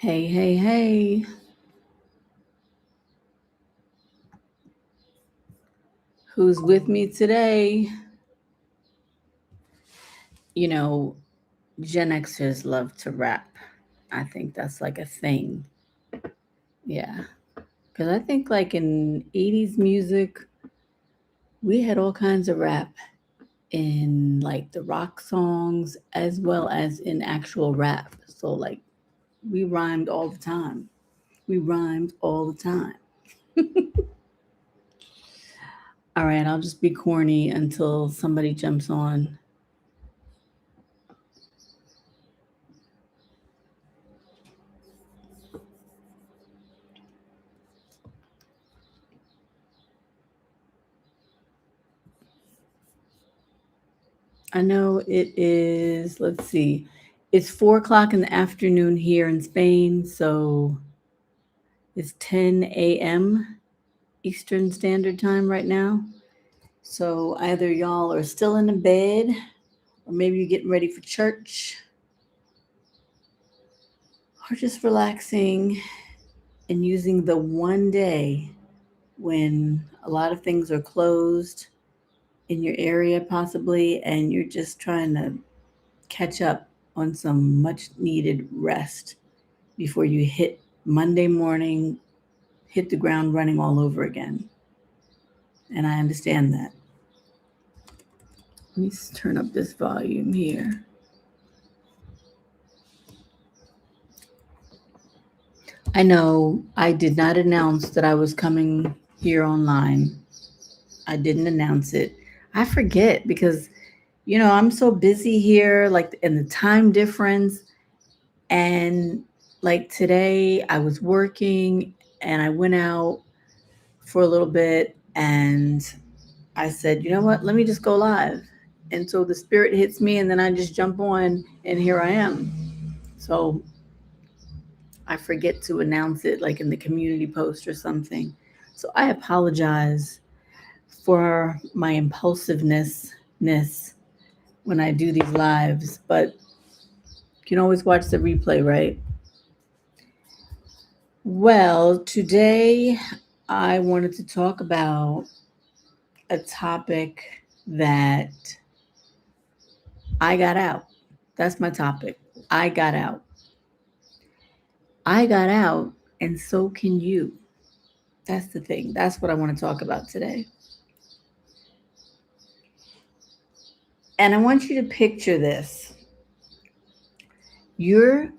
Hey, hey, hey. Who's with me today? You know, Gen Xers love to rap. I think that's like a thing. Yeah. Because I think, like, in 80s music, we had all kinds of rap in, like, the rock songs as well as in actual rap. So, like, we rhymed all the time. We rhymed all the time. All right, I'll just be corny until somebody jumps on. I know it is, let's see, it's 4 o'clock in the afternoon here in Spain. So it's 10 a.m. Eastern Standard Time right now. So either y'all are still in the bed or maybe you're getting ready for church or just relaxing and using the one day when a lot of things are closed in your area, possibly, and you're just trying to catch up on some much needed rest before you hit Monday morning, hit the ground running all over again. And I understand that. Let me turn up this volume here. I know I did not announce that I was coming here online. I didn't announce it. I forget because, I'm so busy here, like, in the time difference. And like today, I was working and I went out for a little bit and I said, you know what, let me just go live. And so the spirit hits me and then I just jump on and here I am. So I forget to announce it like in the community post or something. So I apologize for my impulsiveness when I do these lives, but you can always watch the replay, right? Well, today I wanted to talk about a topic that I got out. That's my topic. I got out. I got out, and so can you. That's the thing. That's what I want to talk about today. And I want you to picture this. You're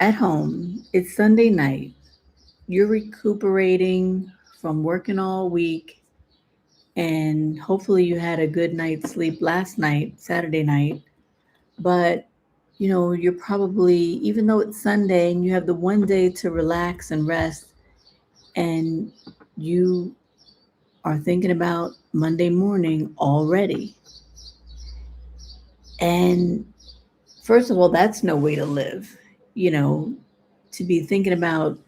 at home, it's Sunday night, you're recuperating from working all week, and hopefully you had a good night's sleep last night, Saturday night. But you're probably, even though it's Sunday and you have the one day to relax and rest, and you are thinking about Monday morning already. And first of all, that's no way to live, you know, to be thinking about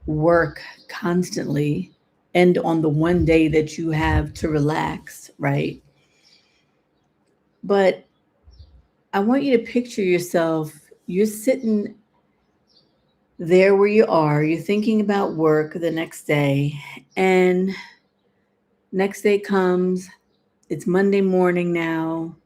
work constantly and on the one day that you have to relax, right? But I want you to picture yourself, you're sitting there where you are, you're thinking about work the next day, and next day comes, it's Monday morning now,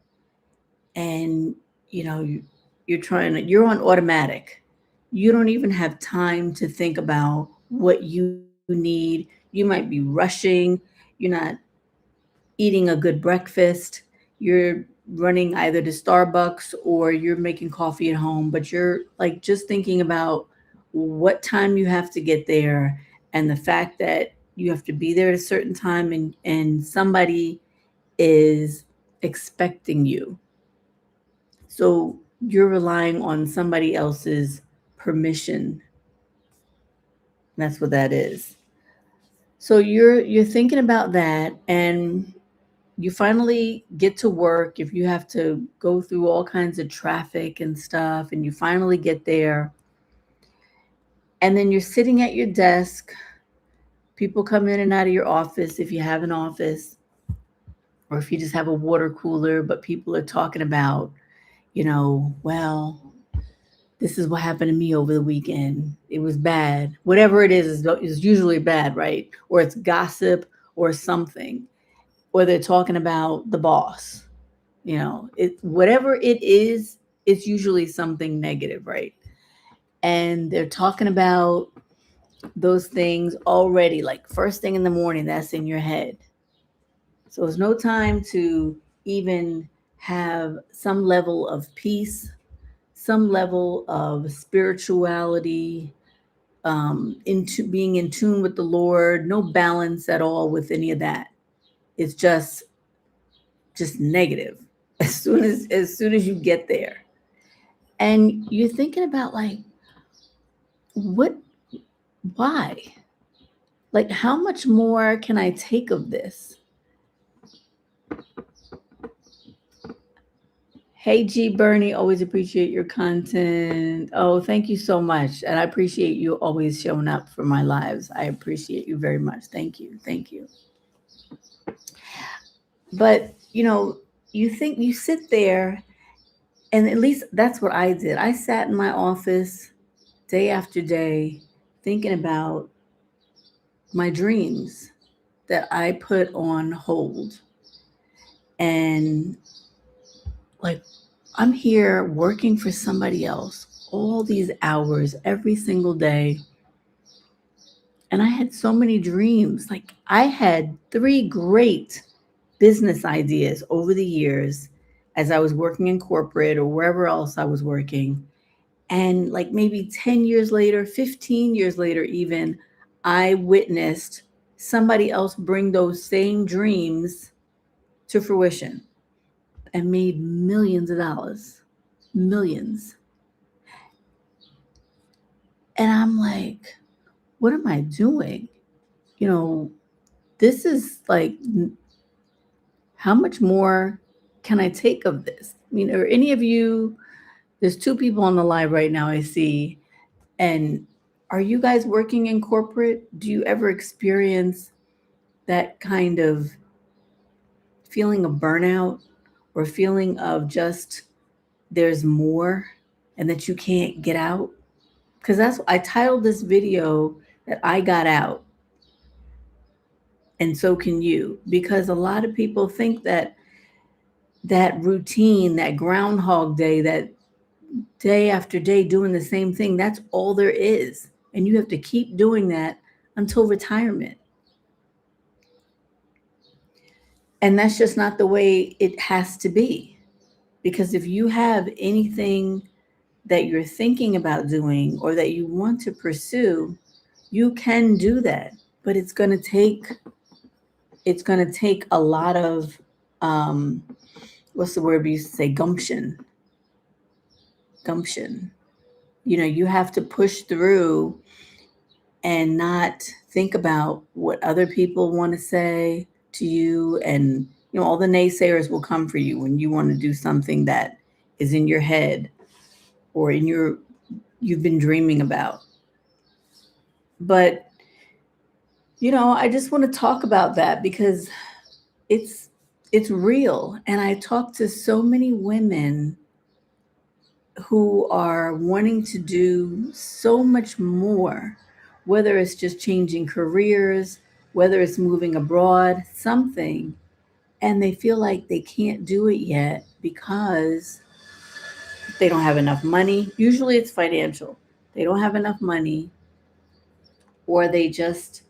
and you're on automatic. You don't even have time to think about what you need. You might be rushing, you're not eating a good breakfast, you're running either to Starbucks or you're making coffee at home, but you're like just thinking about what time you have to get there and the fact that you have to be there at a certain time, and somebody is expecting you. So you're relying on somebody else's permission. That's what that is. So you're thinking about that, and you finally get to work. If you have to go through all kinds of traffic and stuff, and you finally get there, and then you're sitting at your desk. People come in and out of your office if you have an office, or if you just have a water cooler, but people are talking about, well, This is what happened to me over the weekend. It was bad. Whatever it is usually bad, right? Or it's gossip or something. Or they're talking about the boss. Whatever it is, it's usually something negative, right? And they're talking about those things already, like first thing in the morning, that's in your head. So there's no time to even have some level of peace, some level of spirituality, into being in tune with the Lord, no balance at all with any of that. It's just negative as soon as you get there. And you're thinking about like, what, why? Like, how much more can I take of this? Hey, G Bernie, always appreciate your content. Oh, thank you so much. And I appreciate you always showing up for my lives. I appreciate you very much. Thank you. Thank you. But, you think you sit there, and at least that's what I did. I sat in my office day after day thinking about my dreams that I put on hold. And like, I'm here working for somebody else all these hours every single day. And I had so many dreams. Like, I had three great business ideas over the years as I was working in corporate or wherever else I was working. And like maybe 10 years later, 15 years later, even, I witnessed somebody else bring those same dreams to fruition and made millions of dollars, millions. And I'm like, what am I doing? You know, this is like, how much more can I take of this? I mean, are any of you, there's two people on the live right now I see, and are you guys working in corporate? Do you ever experience that kind of feeling of burnout or feeling of just there's more and that you can't get out? Because that's, I titled this video that I got out, and so can you, because a lot of people think that that routine, that groundhog day, that day after day doing the same thing, that's all there is. And you have to keep doing that until retirement. And that's just not the way it has to be. Because if you have anything that you're thinking about doing or that you want to pursue, you can do that. But it's going to take a lot of, what's the word we used to say, gumption. You have to push through and not think about what other people want to say to you. And all the naysayers will come for you when you want to do something that is in your head or you've been dreaming about. But I just want to talk about that because it's it's real. And I talk to so many women who are wanting to do so much more, whether it's just changing careers, whether it's moving abroad, something, and they feel like they can't do it yet because they don't have enough money. Usually it's financial. They don't have enough money, or they just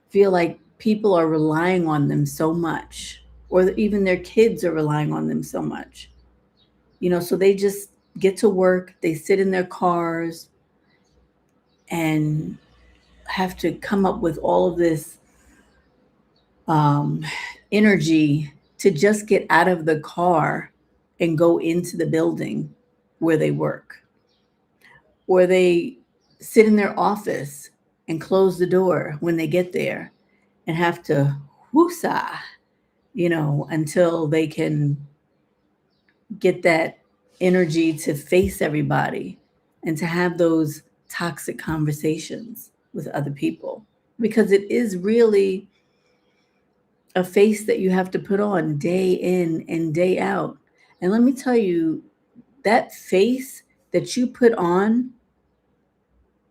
feel like people are relying on them so much, or even their kids are relying on them so much. So they just get to work, they sit in their cars and have to come up with all of this um, energy to just get out of the car and go into the building where they work. Or they sit in their office and close the door when they get there and have to whoosah, until they can get that energy to face everybody and to have those toxic conversations with other people. Because it is really a face that you have to put on day in and day out. And let me tell you, that face that you put on,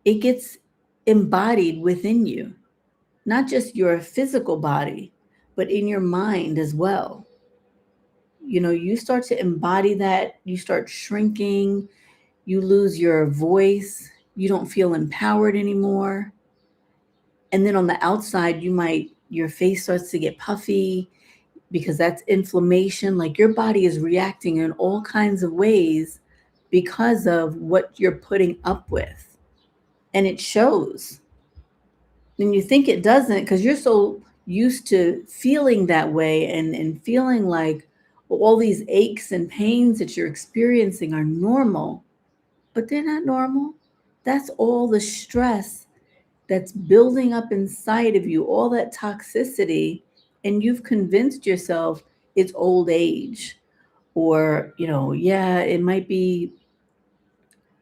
it gets embodied within you, not just your physical body, but in your mind as well. You start to embody that, you start shrinking, you lose your voice, you don't feel empowered anymore. And then on the outside, your face starts to get puffy because that's inflammation. Like your body is reacting in all kinds of ways because of what you're putting up with. And it shows. And you think it doesn't because you're so used to feeling that way and feeling like all these aches and pains that you're experiencing are normal, but they're not normal. That's all the stress that's building up inside of you, all that toxicity, and you've convinced yourself it's old age, or yeah, it might be,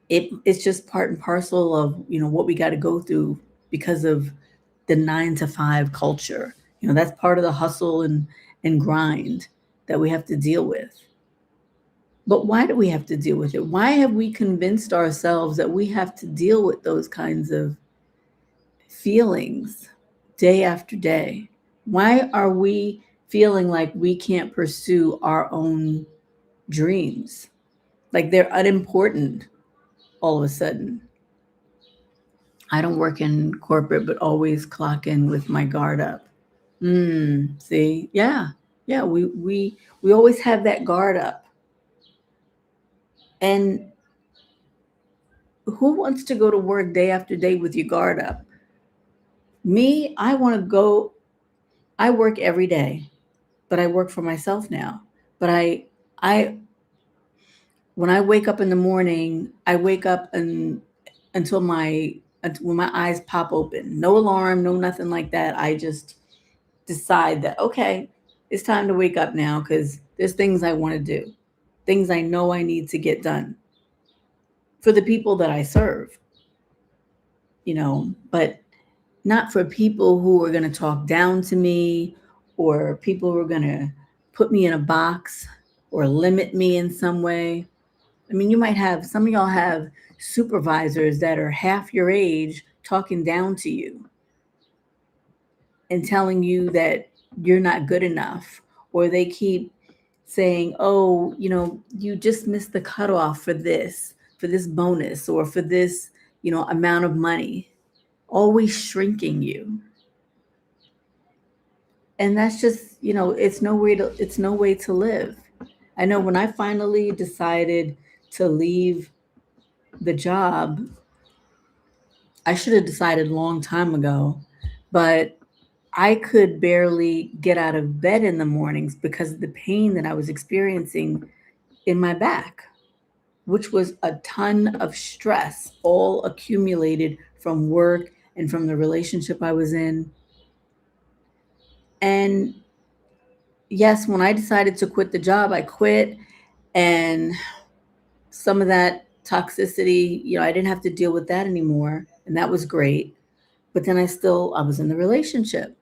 it's just part and parcel of what we got to go through because of the 9 to 5 culture. That's part of the hustle and grind that we have to deal with. But why do we have to deal with it? Why have we convinced ourselves that we have to deal with those kinds of feelings day after day? Why are we feeling like we can't pursue our own dreams? Like they're unimportant all of a sudden. I don't work in corporate, but always clock in with my guard up. See, yeah, yeah, we always have that guard up. And who wants to go to work day after day with your guard up? Me, I want to go. I work every day, but I work for myself now. But I, when I wake up in the morning, I wake up until when my eyes pop open. No alarm, no nothing like that. I just decide that okay, it's time to wake up now because there's things I want to do, things I know I need to get done for the people that I serve, but not for people who are going to talk down to me or people who are going to put me in a box or limit me in some way. I mean, you might have some of y'all have supervisors that are half your age talking down to you and telling you that you're not good enough, or they keep saying, oh, you just missed the cutoff for this bonus, or for this, amount of money, always shrinking you. And that's just, it's no way to live. I know when I finally decided to leave the job, I should have decided a long time ago, but I could barely get out of bed in the mornings because of the pain that I was experiencing in my back, which was a ton of stress, all accumulated from work and from the relationship I was in. And yes, when I decided to quit the job, I quit. And some of that toxicity, I didn't have to deal with that anymore. And that was great. But then I was in the relationship,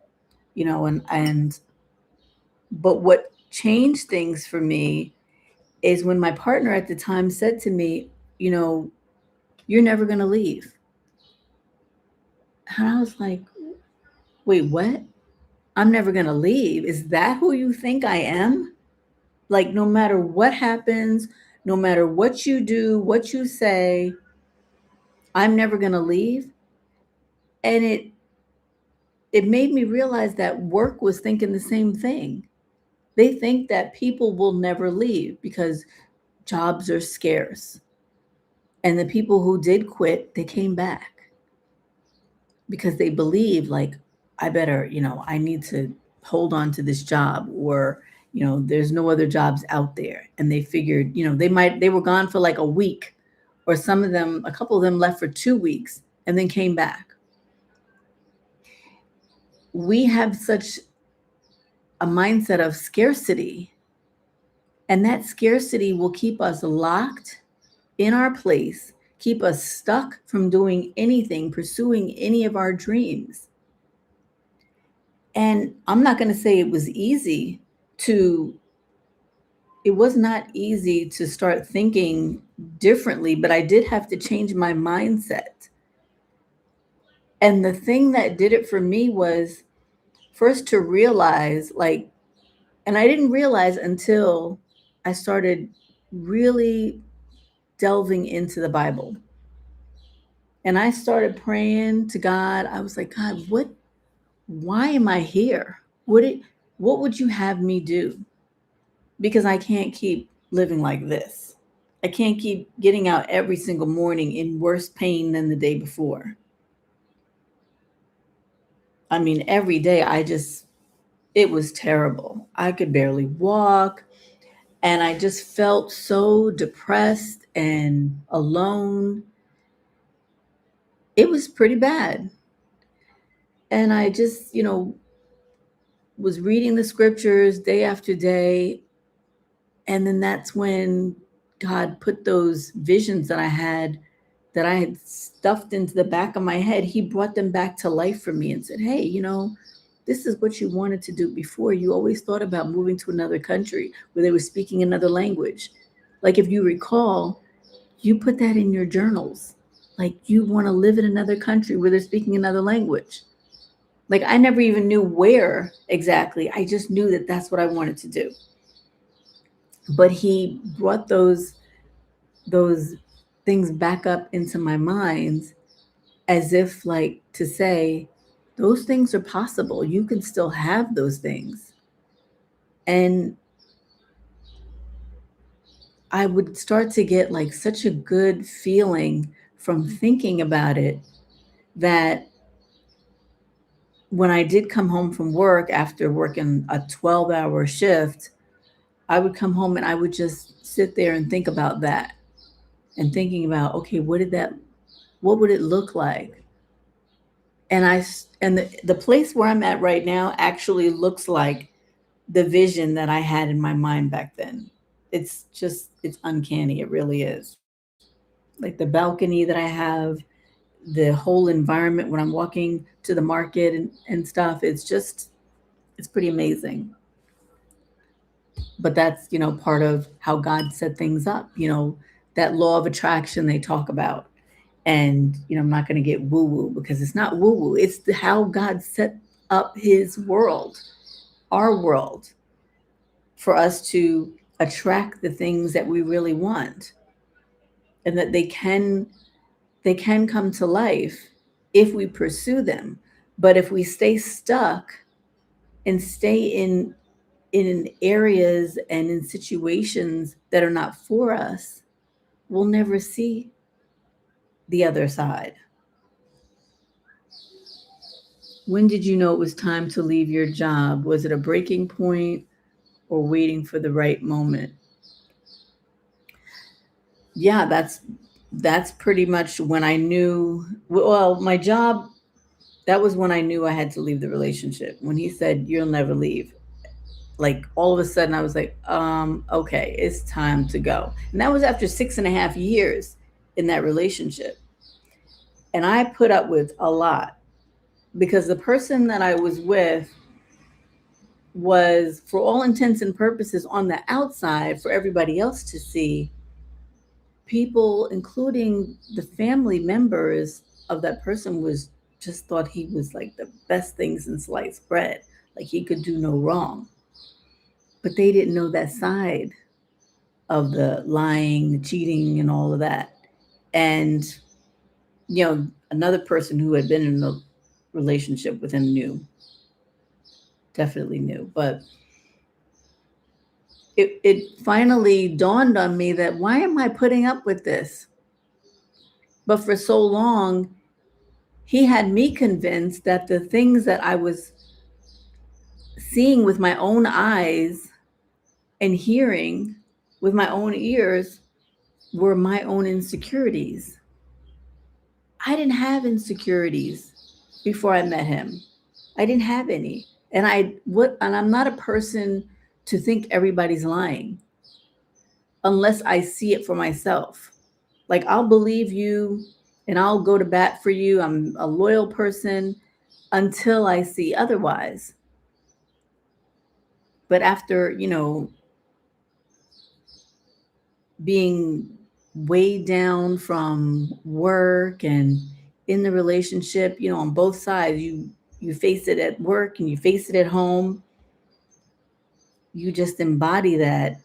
but what changed things for me is when my partner at the time said to me, you know, you're never going to leave. And I was like, wait, what? I'm never going to leave. Is that who you think I am? Like, no matter what happens, no matter what you do, what you say, I'm never going to leave. And it made me realize that work was thinking the same thing. They think that people will never leave because jobs are scarce. And the people who did quit, they came back because they believe like, I better, I need to hold on to this job, or, there's no other jobs out there. And they figured, they were gone for like a week, or a couple of them left for 2 weeks and then came back. We have such a mindset of scarcity, and that scarcity will keep us locked in our place, keep us stuck from doing anything, pursuing any of our dreams. And I'm not going to say it was easy to it was not easy to start thinking differently, but I did have to change my mindset. And the thing that did it for me was first to realize, like, and I didn't realize until I started really delving into the Bible. And I started praying to God. I was like, God, why am I here? What would you have me do? Because I can't keep living like this. I can't keep getting out every single morning in worse pain than the day before. I mean, every day it was terrible. I could barely walk. And I just felt so depressed and alone. It was pretty bad. And I just, was reading the scriptures day after day. And then that's when God put those visions that I had stuffed into the back of my head. He brought them back to life for me and said, hey, this is what you wanted to do before. You always thought about moving to another country where they were speaking another language. Like if you recall, you put that in your journals. Like you want to live in another country where they're speaking another language. Like I never even knew where exactly. I just knew that that's what I wanted to do. But he brought those things back up into my mind as if like to say those things are possible. You can still have those things. And I would start to get like such a good feeling from thinking about it that when I did come home from work after working a 12-hour shift, I would come home and I would just sit there and think about that and thinking about, okay, what would it look like? And the place where I'm at right now actually looks like the vision that I had in my mind back then. It's uncanny. It really is. Like the balcony that I have, the whole environment when I'm walking to the market and stuff, it's pretty amazing. But that's, part of how God set things up, that law of attraction they talk about. And, I'm not going to get woo woo because it's not woo woo. It's how God set up his world, our world, for us to attract the things that we really want and that they can come to life if we pursue them. But if we stay stuck and stay in areas and in situations that are not for us, we'll never see the other side. When did you know it was time to leave your job? Was it a breaking point or waiting for the right moment? Yeah, that's pretty much when I knew, well, my job, that was when I knew I had to leave the relationship. When he said you'll never leave, like all of a sudden I was like, okay, it's time to go. And that was after 6.5 years in that relationship. And I put up with a lot because the person that I was with was, for all intents and purposes, on the outside for everybody else to see. People, including the family members of that person, was just thought he was like the best thing since sliced bread. Like he could do no wrong. But they didn't know that side of the lying, the cheating, and all of that. And, another person who had been in a relationship with him knew, definitely knew. But it finally dawned on me that why am I putting up with this? But for so long, he had me convinced that the things that I was seeing with my own eyes and hearing with my own ears were my own insecurities. I didn't have insecurities before I met him. I didn't have any. And I'm not a person to think everybody's lying unless I see it for myself. Like I'll believe you and I'll go to bat for you. I'm a loyal person until I see otherwise. But after, being weighed down from work and in the relationship, on both sides. You face it at work and you face it at home. You just embody that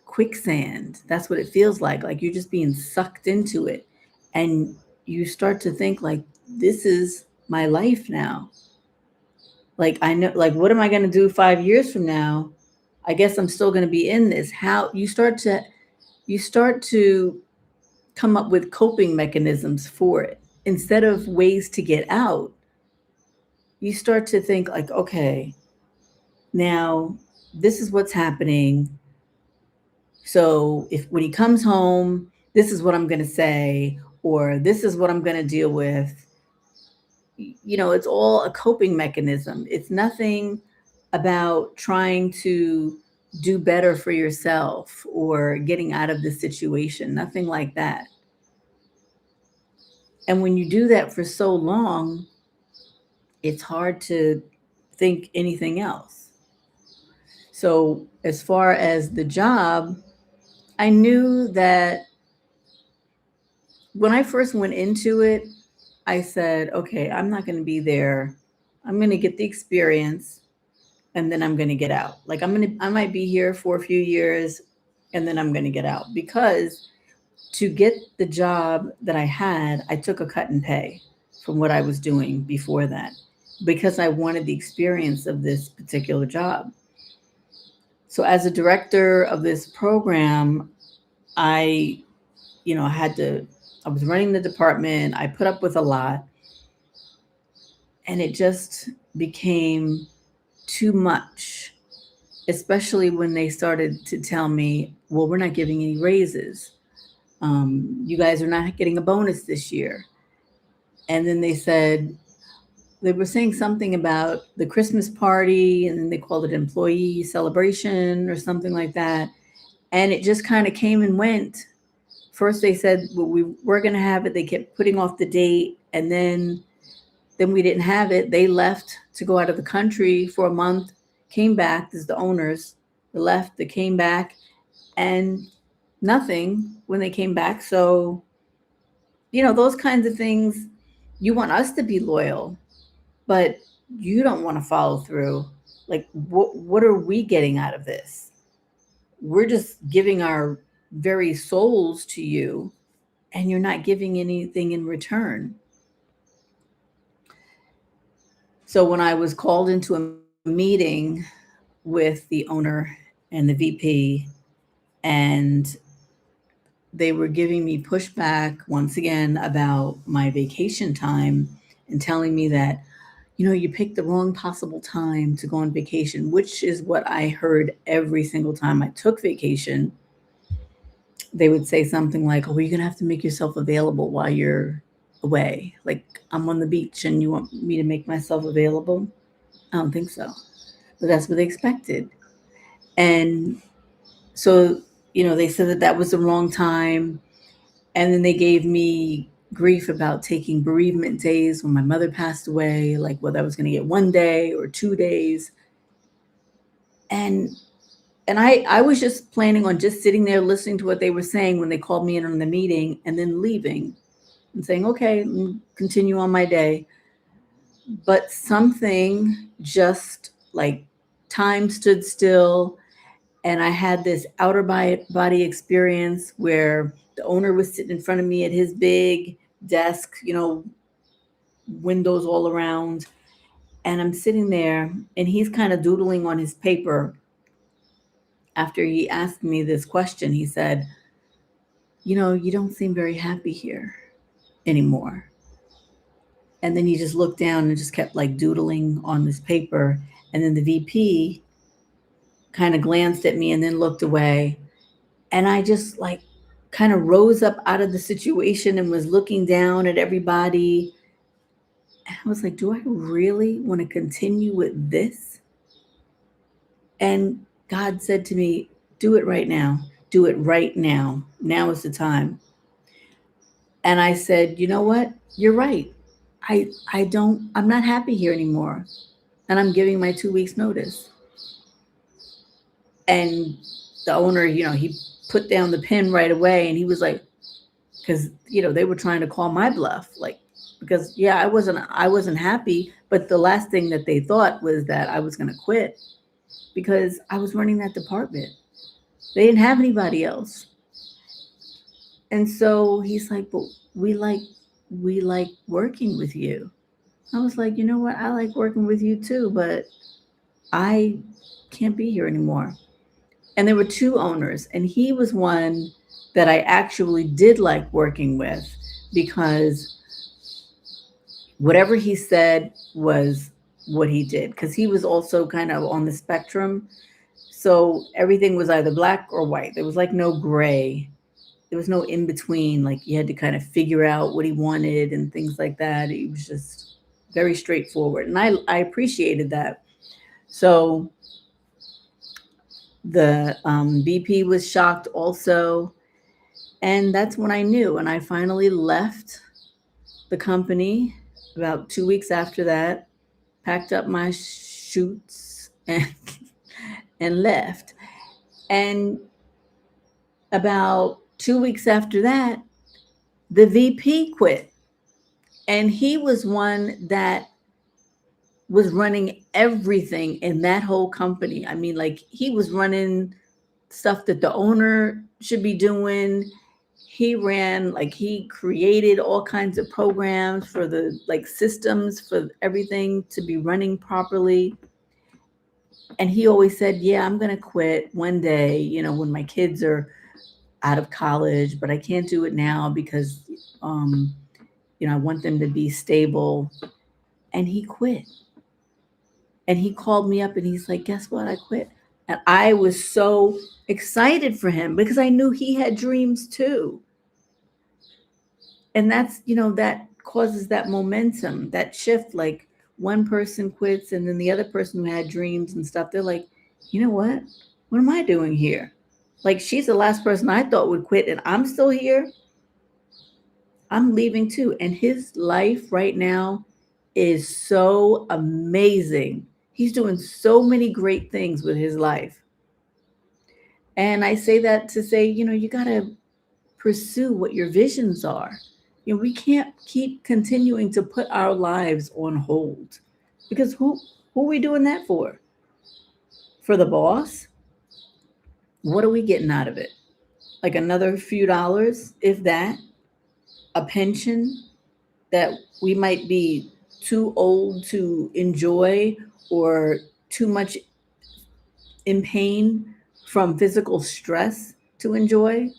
quicksand. That's what it feels like you're just being sucked into it. And you start to think like, this is my life now. Like, I know, like, what am I going to do 5 years from now? I guess I'm still going to be in this. How you start to come up with coping mechanisms for it instead of ways to get out. You start to think like, okay, now this is what's happening. So if when he comes home, this is what I'm going to say, or this is what I'm going to deal with. It's all a coping mechanism. It's nothing about trying to do better for yourself or getting out of the situation, nothing like that. And when you do that for so long, it's hard to think anything else. So, as far as the job, I knew that when I first went into it, I said, okay, I'm not going to be there. I'm going to get the experience and then I'm going to get out. Like I might be here for a few years and then I'm going to get out because to get the job that I had, I took a cut in pay from what I was doing before that because I wanted the experience of this particular job. So as a director of this program, I, had to, I was running the department. I put up with a lot and it just became too much, especially when they started to tell me, well, we're not giving any raises. You guys are not getting a bonus this year. And then they were saying something about the Christmas party, and then they called it employee celebration or something like that. And it just kind of came and went. First, they said, well, we were going to have it. They kept putting off the date. And then we didn't have it. They left to go out of the country for a month, came back. This is the owners. They left, they came back, and nothing when they came back. So, those kinds of things, you want us to be loyal, but you don't want to follow through. Like, what are we getting out of this? We're just giving our very souls to you, and you're not giving anything in return. So when I was called into a meeting with the owner and the VP, and they were giving me pushback once again about my vacation time and telling me that, you picked the wrong possible time to go on vacation, which is what I heard every single time I took vacation. They would say something like, oh, you're going to have to make yourself available while you're away. Like, I'm on the beach and you want me to make myself available? I don't think so. But that's what they expected. And so, they said that that was the wrong time. And then they gave me grief about taking bereavement days when my mother passed away, like whether I was going to get 1 day or 2 days. And I was just planning on just sitting there listening to what they were saying when they called me in on the meeting and then leaving and saying, okay, continue on my day. But something just like time stood still. And I had this outer body experience where the owner was sitting in front of me at his big desk, windows all around. And I'm sitting there and he's kind of doodling on his paper. After he asked me this question, he said, you don't seem very happy here anymore. And then he just looked down and just kept like doodling on this paper. And then the VP kind of glanced at me and then looked away. And I just like kind of rose up out of the situation and was looking down at everybody. And I was like, do I really want to continue with this? And God said to me, do it right now. Do it right now. Now is the time. And I said, you know what? You're right. I'm not happy here anymore. And I'm giving my 2 weeks notice. And the owner, he put down the pen right away, and he was like, because they were trying to call my bluff, like, because yeah, I wasn't happy, but the last thing that they thought was that I was going to quit because I was running that department. They didn't have anybody else. And so he's like, but we like we like working with you. I was like, you know what? I like working with you too, but I can't be here anymore. And there were two owners, and he was one that I actually did like working with because whatever he said was what he did, because he was also kind of on the spectrum. So everything was either black or white. There was like no gray. There was no in between. Like you had to kind of figure out what he wanted and things like that. It was just very straightforward. And I appreciated that. So the BP was shocked also. And that's when I knew. And I finally left the company about 2 weeks after that, packed up my shoots and left. And about 2 weeks after that, the VP quit. And he was one that was running everything in that whole company. I mean, like he was running stuff that the owner should be doing. He ran, like, he created all kinds of programs for the like systems for everything to be running properly. And he always said, yeah, I'm going to quit one day, when my kids are out of college, but I can't do it now because um I want them to be stable. And he quit. And he called me up and he's like, guess what? I quit. And I was so excited for him because I knew he had dreams too. And that's, that causes that momentum, that shift. Like one person quits and then the other person who had dreams and stuff, they're like, you know what am I doing here? Like she's the last person I thought would quit and I'm still here. I'm leaving too. And his life right now is so amazing. He's doing so many great things with his life. And I say that to say, you got to pursue what your visions are. We can't keep continuing to put our lives on hold because who are we doing that for? For the boss? What are we getting out of it? Like another few dollars, if that, a pension that we might be too old to enjoy or too much in pain from physical stress to enjoy.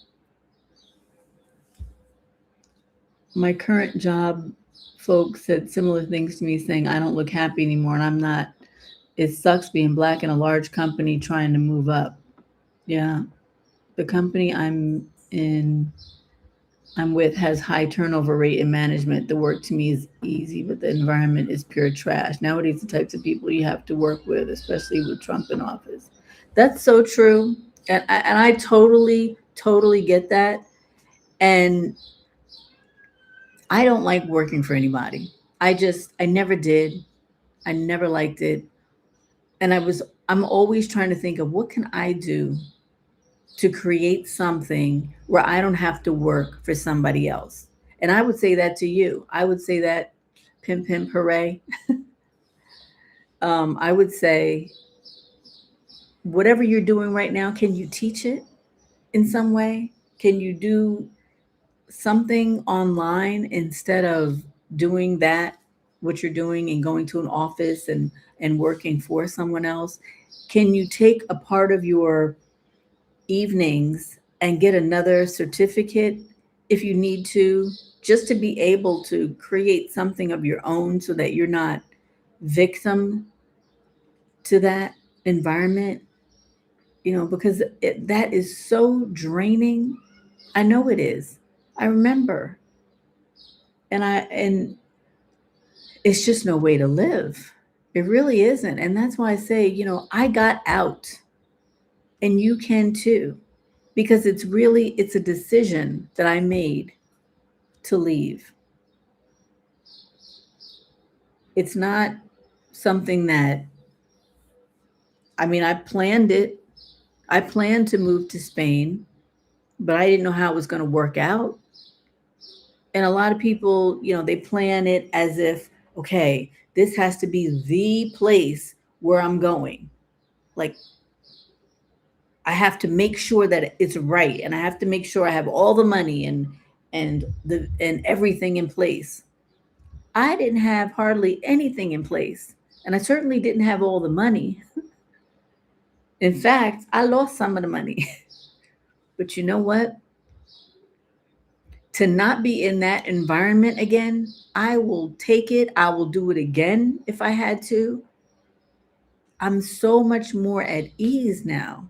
My current job, folks said similar things to me, saying I don't look happy anymore, and I'm not. It sucks being black in a large company trying to move up. Yeah, the company in I'm with has high turnover rate in management. The work to me is easy, but the environment is pure trash. Nowadays, the types of people you have to work with, especially with Trump in office. That's so true. And I totally, totally get that. And I don't like working for anybody. I never did. I never liked it. And I'm always trying to think of what can I do to create something where I don't have to work for somebody else. And I would say that to you. I would say that, pim pim hooray. I would say, whatever you're doing right now, can you teach it in some way? Can you do something online instead of doing that, what you're doing, and going to an office and working for someone else? Can you take a part of your evenings and get another certificate if you need to, just to be able to create something of your own so that you're not victim to that environment? Because that is so draining. I know it is. I remember. And it's just no way to live. It really isn't. And that's why I say, I got out and you can too, because it's a decision that I made to leave. It's not something that, I mean, I planned it. I planned to move to Spain, but I didn't know how it was going to work out. And a lot of people, they plan it as if, okay, this has to be the place where I'm going. Like, I have to make sure that it's right, and I have to make sure I have all the money and everything in place. I didn't have hardly anything in place, and I certainly didn't have all the money. In fact, I lost some of the money. But you know what? To not be in that environment again, I will take it. I will do it again if I had to. I'm so much more at ease now.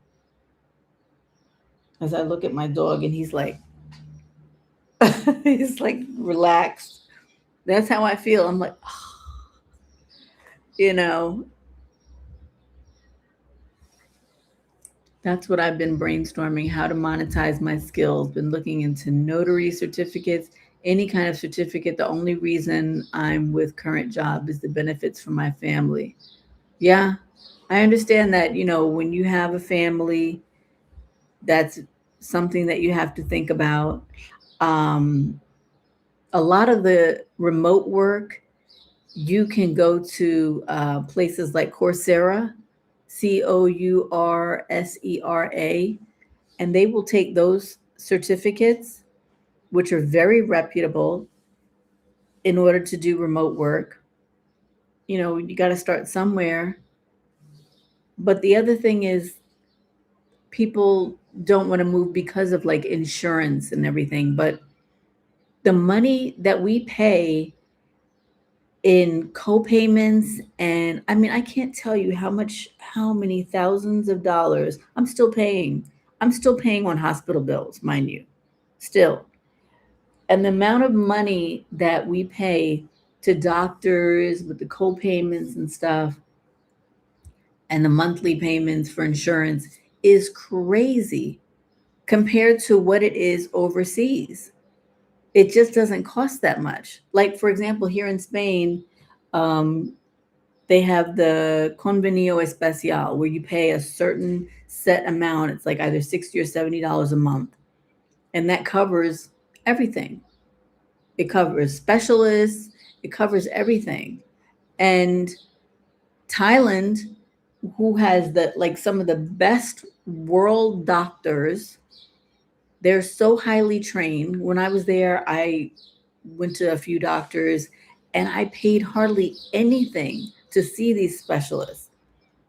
As I look at my dog and he's like, he's like relaxed. That's how I feel. I'm like, you know, that's what I've been brainstorming, how to monetize my skills. Been looking into notary certificates, any kind of certificate. The only reason I'm with current job is the benefits for my family. Yeah, I understand that, when you have a family, that's something that you have to think about. Um, a lot of the remote work, you can go to places like Coursera, Coursera, and they will take those certificates, which are very reputable, in order to do remote work. You got to start somewhere. But the other thing is, people don't want to move because of like insurance and everything. But the money that we pay in co-payments, and I mean, I can't tell you how many thousands of dollars I'm still paying on hospital bills, mind you, still. And the amount of money that we pay to doctors with the co-payments and stuff, and the monthly payments for insurance, is crazy compared to what it is overseas. It just doesn't cost that much. Like, for example, here in Spain, um, they have the convenio especial where you pay a certain set amount. It's like either 60 or $70 a month. And that covers everything. It covers specialists, it covers everything. And Thailand, who has the like some of the best world doctors, they're so highly trained. When I was there, I went to a few doctors and I paid hardly anything to see these specialists.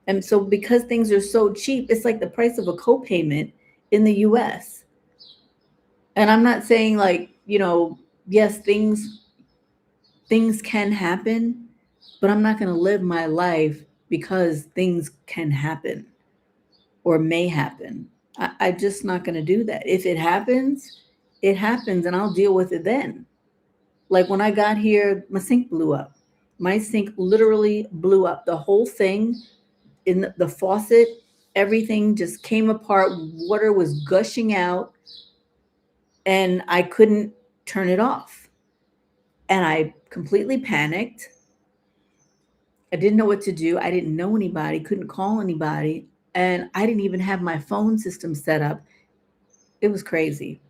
And so because things are so cheap, it's like the price of a copayment in the US. And I'm not saying like, yes, things can happen, but I'm not going to live my life because things can happen or may happen. I'm just not going to do that. If it happens and I'll deal with it then. Like when I got here, my sink blew up. My sink literally blew up. The whole thing in the faucet, everything just came apart. Water was gushing out and I couldn't turn it off. And I completely panicked. I didn't know what to do. I didn't know anybody, couldn't call anybody. And I didn't even have my phone system set up. It was crazy.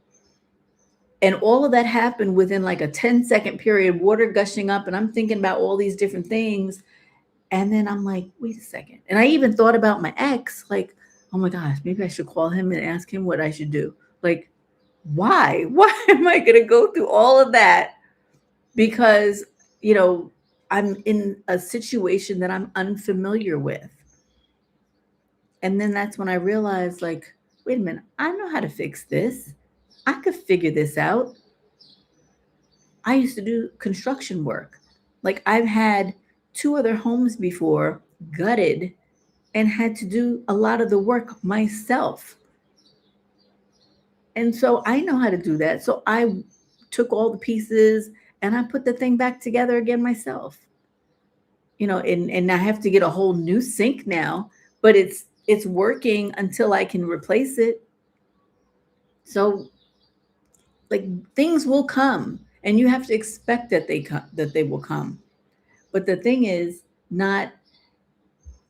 And all of that happened within like a 10-second period, water gushing up. And I'm thinking about all these different things. And then I'm like, wait a second. And I even thought about my ex, like, oh my gosh, maybe I should call him and ask him what I should do. Like, why? Why am I going to go through all of that? Because, you know, I'm in a situation that I'm unfamiliar with. And then that's when I realized, like, wait a minute, I know how to fix this. I could figure this out. I used to do construction work. Like, I've had two other homes before gutted and had to do a lot of the work myself. And so I know how to do that. So I took all the pieces and I put the thing back together again myself. And I have to get a whole new sink now, but it's working until I can replace it. So like things will come and you have to expect that they will come. But the thing is not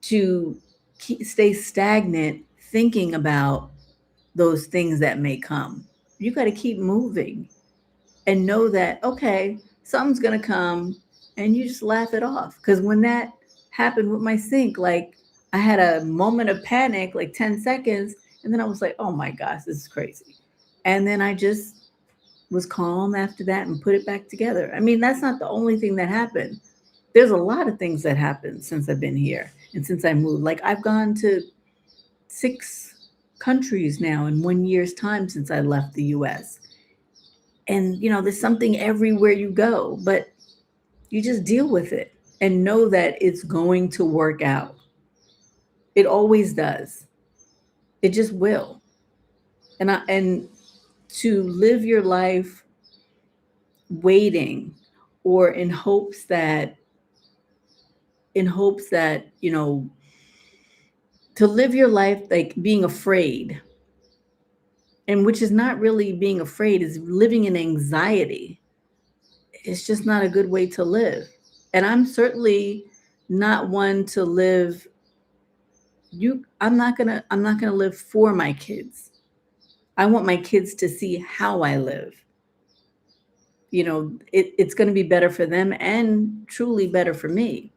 to stay stagnant thinking about those things that may come. You got to keep moving and know that, okay, something's going to come, and you just laugh it off. Because when that happened with my sink, like I had a moment of panic, like 10 seconds, and then I was like, oh my gosh, this is crazy. And then I just was calm after that and put it back together. I mean, that's not the only thing that happened. There's a lot of things that happened since I've been here and since I moved. Like I've gone to 6 countries now in 1 year's time since I left the US. And, there's something everywhere you go, but you just deal with it and know that it's going to work out. It always does. It just will. And to live your life waiting or in hopes that, to live your life like being afraid, and which is not really being afraid, is living in anxiety. It's just not a good way to live. And I'm certainly not one to live I'm not going to live for my kids. I want my kids to see how I live. It's going to be better for them and truly better for me.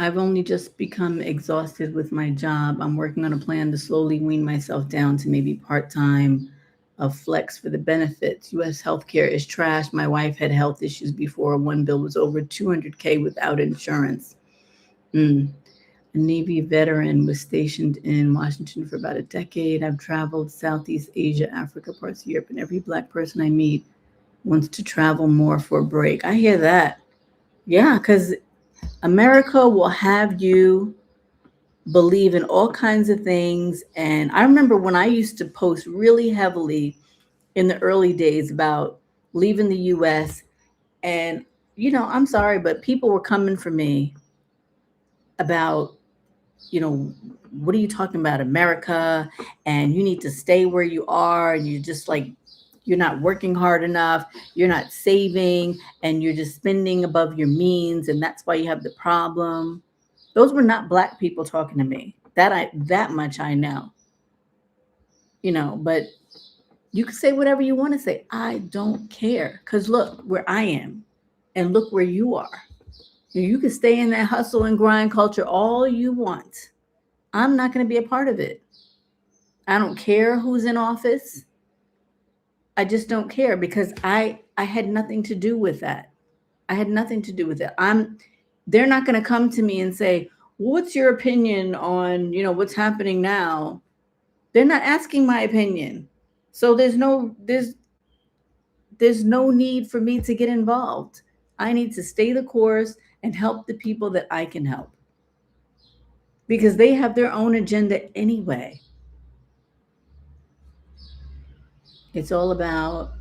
I've only just become exhausted with my job. I'm working on a plan to slowly wean myself down to maybe part-time, a flex for the benefits. US healthcare is trash. My wife had health issues before. One bill was over 200K without insurance. Mm. A Navy veteran, was stationed in Washington for about a decade. I've traveled Southeast Asia, Africa, parts of Europe, and every Black person I meet wants to travel more for a break. I hear that. Yeah, because America will have you believe in all kinds of things. And I remember when I used to post really heavily in the early days about leaving the US, and I'm sorry, but people were coming for me about, you know, what are you talking about, America? And you need to stay where you are. And you're just like, you're not working hard enough. You're not saving, and you're just spending above your means. And that's why you have the problem. Those were not Black people talking to me. That much I know, but you can say whatever you want to say. I don't care. Because look where I am and look where you are. You can stay in that hustle and grind culture all you want. I'm not going to be a part of it. I don't care who's in office. I just don't care, because I had nothing to do with that. I had nothing to do with it. They're not going to come to me and say, "What's your opinion on, what's happening now?" They're not asking my opinion. So there's no need for me to get involved. I need to stay the course and help the people that I can help, because they have their own agenda anyway. It's all about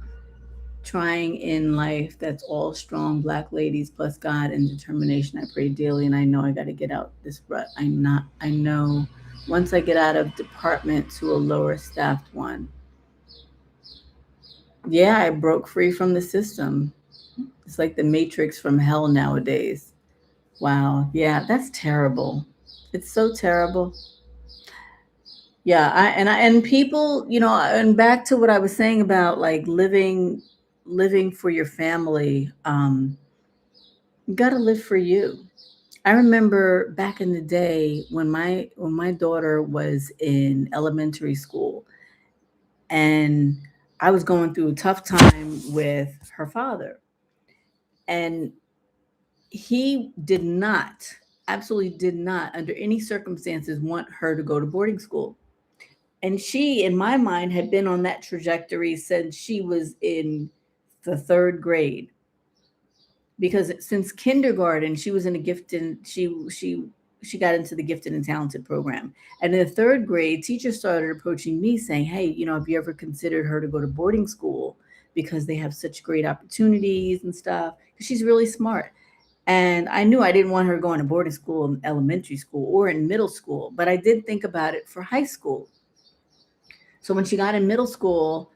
trying in life. That's all strong Black ladies plus God and determination. I pray daily, and I know I got to get out this rut. I know once I get out of department to a lower staffed one. Yeah, I broke free from the system. It's like the Matrix from hell nowadays. Wow. Yeah, that's terrible. It's so terrible. Yeah, and people, and back to what I was saying about like living for your family. You got to live for you. I remember back in the day when my daughter was in elementary school, and I was going through a tough time with her father, and he did not, absolutely did not, under any circumstances, want her to go to boarding school. And she, in my mind, had been on that trajectory since she was in the third grade. Because since kindergarten, she was in a gifted, she got into the gifted and talented program. And in the third grade, teachers started approaching me saying, "Hey, have you ever considered her to go to boarding school, because they have such great opportunities and stuff? Because she's really smart." And I knew I didn't want her going to boarding school in elementary school or in middle school, but I did think about it for high school. So when she got in middle school,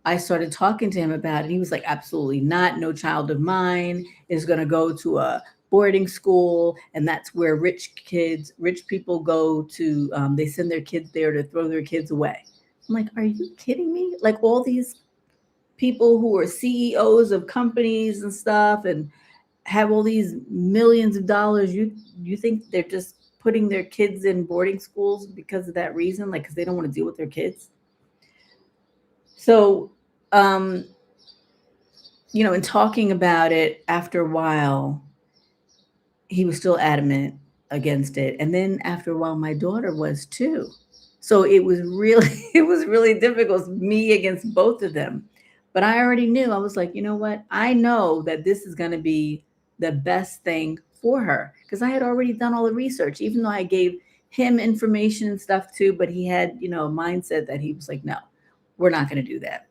I started talking to him about it. He was like, "Absolutely not. No child of mine is going to go to a boarding school, and that's where rich people go to. They send their kids there to throw their kids away. I'm like, are you kidding me? Like all these people who are CEOs of companies and stuff, and have all these millions of dollars. You think they're just putting their kids in boarding schools because of that reason, like because they don't want to deal with their kids? So, um, in talking about it after a while, he was still adamant against it. And then after a while, my daughter was too. So it was really, it was really difficult, me against both of them. But I already knew, I was like, you know what? I know that this is going to be the best thing for her because I had already done all the research, even though I gave him information and stuff too. But he had, a mindset that he was like, no, we're not going to do that.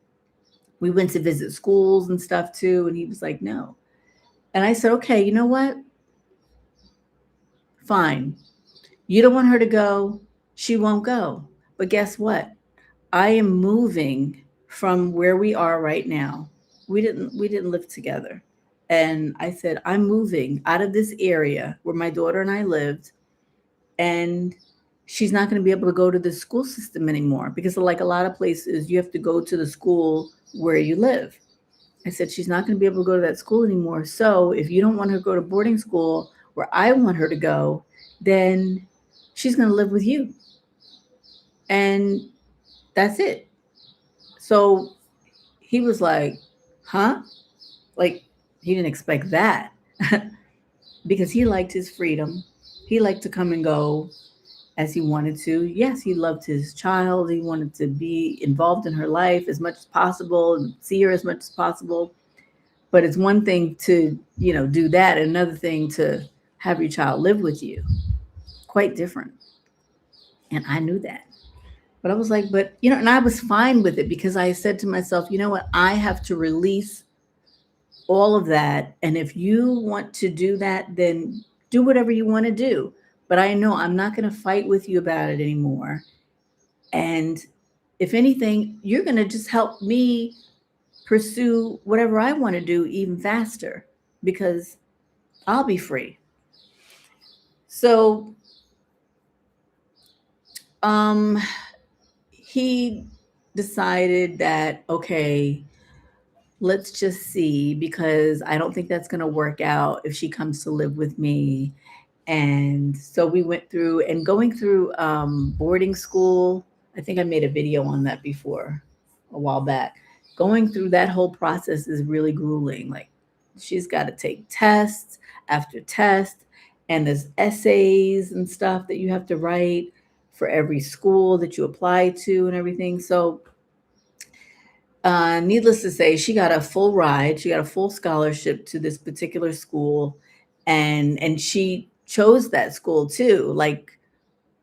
We went to visit schools and stuff too. And he was like, no. And I said, okay, you know what? Fine. You don't want her to go, she won't go. But guess what? I am moving from where we are right now. We didn't live together. And I said, I'm moving out of this area where my daughter and I lived, and she's not going to be able to go to the school system anymore because like a lot of places you have to go to the school where you live. I said, she's not going to be able to go to that school anymore. So if you don't want her to go to boarding school where I want her to go, then she's going to live with you. And that's it. So he was like, huh? Like, he didn't expect that because he liked his freedom. He liked to come and go as he wanted to. Yes, he loved his child. He wanted to be involved in her life as much as possible and see her as much as possible. But it's one thing to, do that, another thing to have your child live with you. Quite different. And I knew that. But I was like, and I was fine with it because I said to myself, you know what? I have to release all of that. And if you want to do that, then do whatever you want to do. But I know I'm not going to fight with you about it anymore. And if anything, you're going to just help me pursue whatever I want to do even faster because I'll be free. So, um, he decided that, okay, let's just see, because I don't think that's going to work out if she comes to live with me. And so we went through and going through boarding school. I think I made a video on that before a while back. Going through that whole process is really grueling. Like she's got to take tests after test, and there's essays and stuff that you have to write for every school that you apply to and everything. So needless to say, she got a full ride. She got a full scholarship to this particular school, and she chose that school too. Like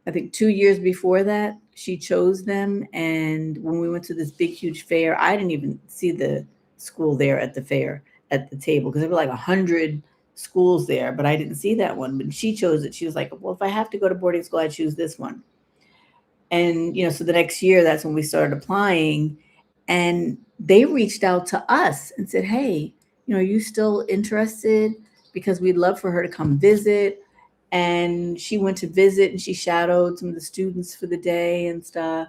I think 2 years before that, she chose them. And when we went to this big, huge fair, I didn't even see the school there at the fair at the table because there were like 100 schools there, but I didn't see that one. But she chose it. She was like, "Well, if I have to go to boarding school, I choose this one." And so the next year, that's when we started applying, and they reached out to us and said, hey, are you still interested, because we'd love for her to come visit. And she went to visit and she shadowed some of the students for the day and stuff.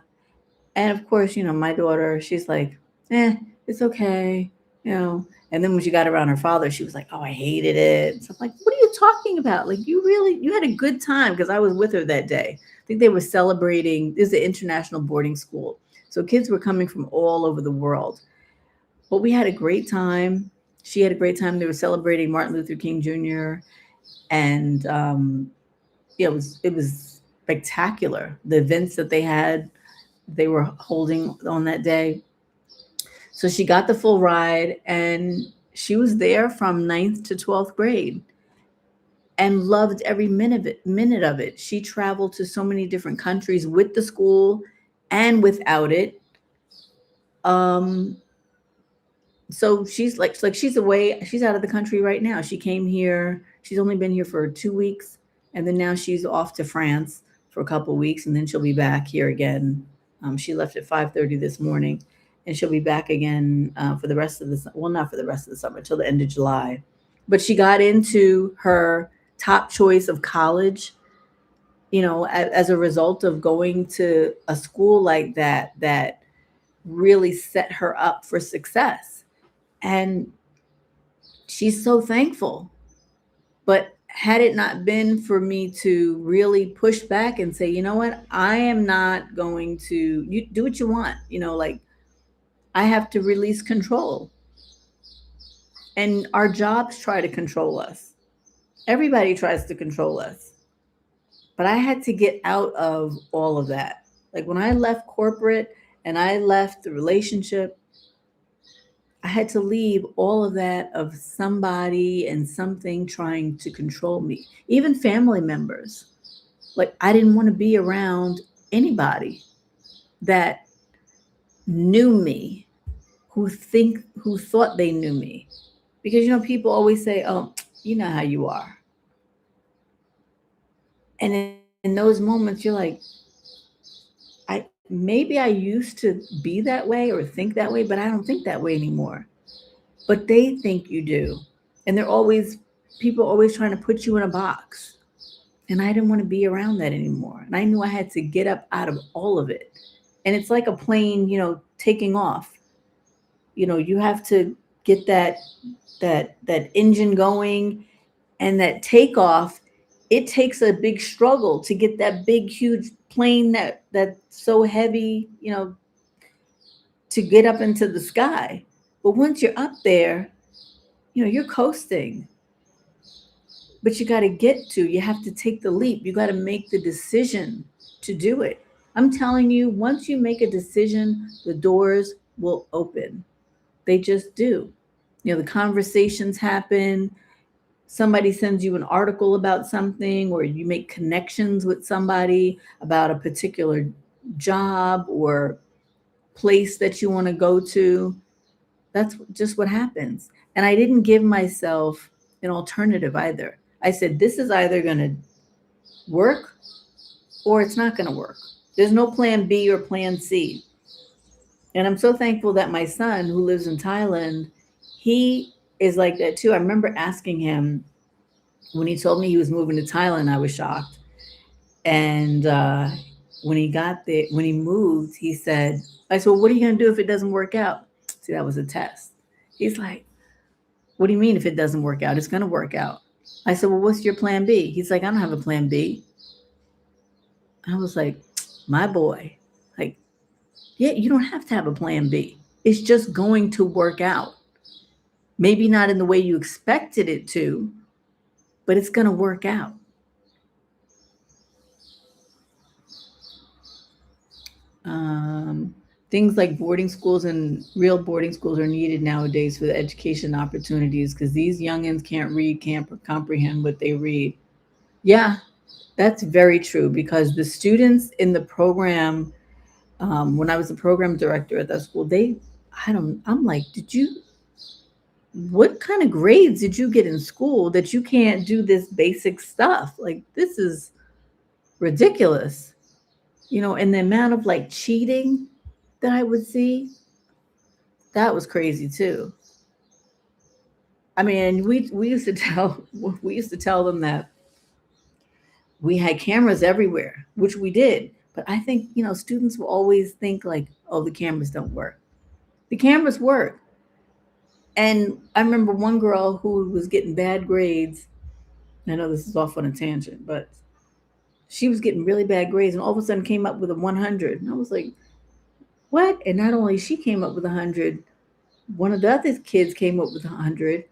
And of course, my daughter, she's like, it's okay, and then when she got around her father, she was like, oh, I hated it. So I'm like, what are you talking about? Like, you had a good time, because I was with her that day. I think they were celebrating. This is an international boarding school, so kids were coming from all over the world. But we had a great time. She had a great time. They were celebrating Martin Luther King Jr. And yeah, it was spectacular. The events that they were holding on that day. So she got the full ride, and she was there from ninth to 12th grade and loved every minute of it. She traveled to so many different countries with the school and without it. Um, so she's away. She's out of the country right now. She came here. She's only been here for 2 weeks, and then now she's off to France for a couple of weeks, and then she'll be back here again. She left at 5:30 this morning, and she'll be back again for the rest of the well, not for the rest of the summer, till the end of July. but she got into her top choice of college, as a result of going to a school like that, that really set her up for success. And she's so thankful. But had it not been for me to really push back and say, you know what, I am not going to, you do what you want, like, I have to release control. And our jobs try to control us. Everybody tries to control us. But I had to get out of all of that. Like when I left corporate and I left the relationship, I had to leave all of that of somebody and something trying to control me, even family members. Like I didn't want to be around anybody that knew me, who thought they knew me. Because people always say, "Oh, you know how you are." And in those moments you're like, I used to be that way or think that way, but I don't think that way anymore. But they think you do. And people always trying to put you in a box. And I didn't want to be around that anymore. And I knew I had to get up out of all of it. And it's like a plane, taking off. You have to get that engine going, and that takeoff, it takes a big struggle to get that big huge plane that's so heavy, to get up into the sky. But once you're up there, you're coasting. But you have to take the leap. You got to make the decision to do it. I'm telling you, once you make a decision, the doors will open. They just do. The conversations happen. Somebody sends you an article about something, or you make connections with somebody about a particular job or place that you want to go to. That's just what happens. And I didn't give myself an alternative either. I said, this is either going to work or it's not going to work. There's no plan B or plan C. And I'm so thankful that my son, who lives in Thailand, he is like that too. I remember asking him when he told me he was moving to Thailand, I was shocked. And when he got there, when he moved, he said, I said, well, what are you going to do if it doesn't work out? See, that was a test. He's like, what do you mean if it doesn't work out? It's going to work out. I said, well, what's your plan B? He's like, I don't have a plan B. I was like, my boy, like, yeah, you don't have to have a plan B. It's just going to work out. Maybe not in the way you expected it to, but it's going to work out. Things like boarding schools and real boarding schools are needed nowadays for the education opportunities, because these youngins can't read, can't comprehend what they read. Yeah, that's very true, because the students in the program, when I was the program director at that school, I'm like, what kind of grades did you get in school that you can't do this basic stuff? Like, this is ridiculous. And the amount of like cheating that I would see, that was crazy too. I mean, we used to tell them that we had cameras everywhere, which we did. But I think, students will always think like, oh, the cameras don't work. The cameras work. And I remember one girl who was getting bad grades. I know this is off on a tangent, but she was getting really bad grades and all of a sudden came up with a 100. And I was like, what? And not only she came up with 100, one of the other kids came up with 100.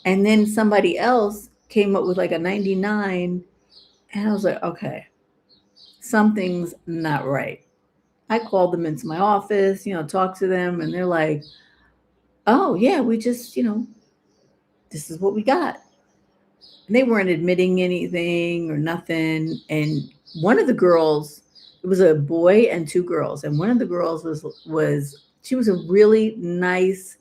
And then somebody else came up with like a 99. And I was like, okay, something's not right. I called them into my office, talked to them, and they're like, oh, yeah, we just, this is what we got. And they weren't admitting anything or nothing. And one of the girls, it was a boy and two girls. And one of the girls she was a really nice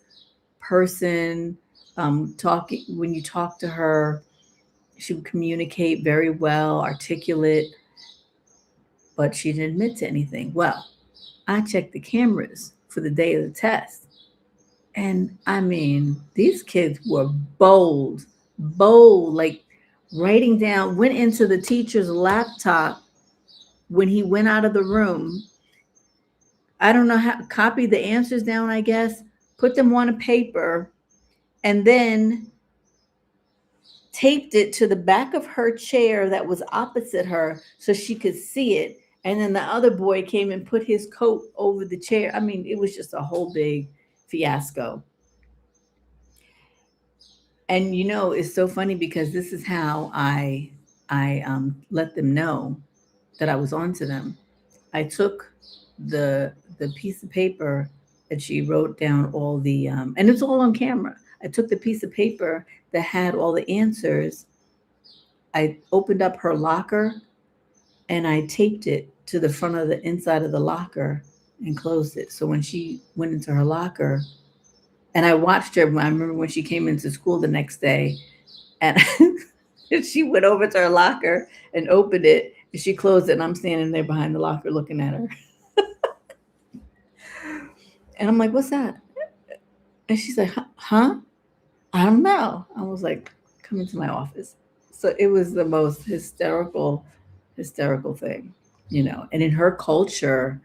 person. Talking, when you talk to her, she would communicate very well, articulate, but she didn't admit to anything. Well, I checked the cameras for the day of the test. And I mean, these kids were bold. bold, like writing down, went into the teacher's laptop when he went out of the room. I don't know how, copied the answers down, I guess, put them on a paper, and then taped it to the back of her chair that was opposite her so she could see it. And then the other boy came and put his coat over the chair. I mean, it was just a whole big fiasco. And it's so funny because this is how I let them know that I was on to them. I took the the piece of paper that she wrote down all the and it's all on camera. I took the piece of paper that had all the answers. I opened up her locker and I taped it to the front of the inside of the locker and closed it. So when she went into her locker, and I watched her, I remember when she came into school the next day, and she went over to her locker and opened it, and she closed it, and I'm standing there behind the locker looking at her. And I'm like, "What's that?" And she's like, "Huh? I don't know." I was like, "Come into my office." So it was the most hysterical thing, And in her culture,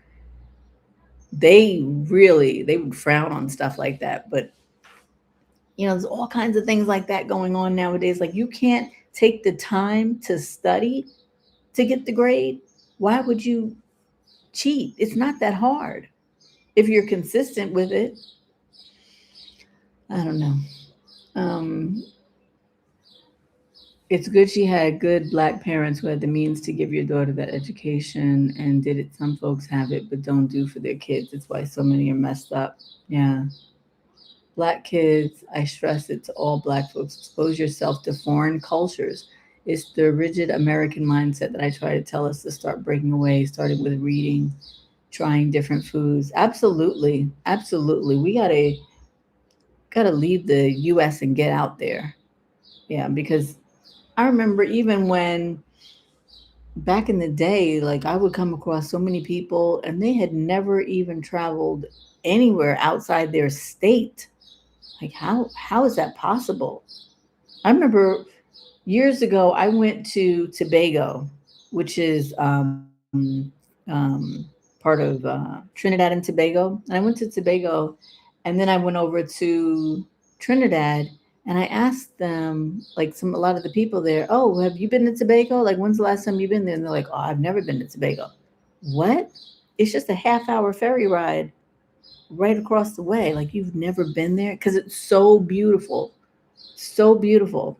they would frown on stuff like that. But there's all kinds of things like that going on nowadays. Like, you can't take the time to study to get the grade. Why would you cheat? It's not that hard if you're consistent with it. I don't know. Um, it's good she had good black parents who had the means to give your daughter that education and did it. Some folks have it, but don't do for their kids. It's why so many are messed up. Yeah. Black kids, I stress it to all Black folks, expose yourself to foreign cultures. It's the rigid American mindset that I try to tell us to start breaking away, starting with reading, trying different foods. Absolutely. Absolutely. We gotta leave the US and get out there. Yeah, because I remember even when back in the day, like I would come across so many people and they had never even traveled anywhere outside their state. Like, how is that possible? I remember years ago I went to Tobago, which is part of Trinidad and Tobago. And I went to Tobago, and then I went over to Trinidad, and I asked them, like, a lot of the people there, "Oh, have you been to Tobago? Like, when's the last time you've been there?" And they're like, "Oh, I've never been to Tobago." What? It's just a half-hour ferry ride right across the way. Like, you've never been there because it's so beautiful, so beautiful,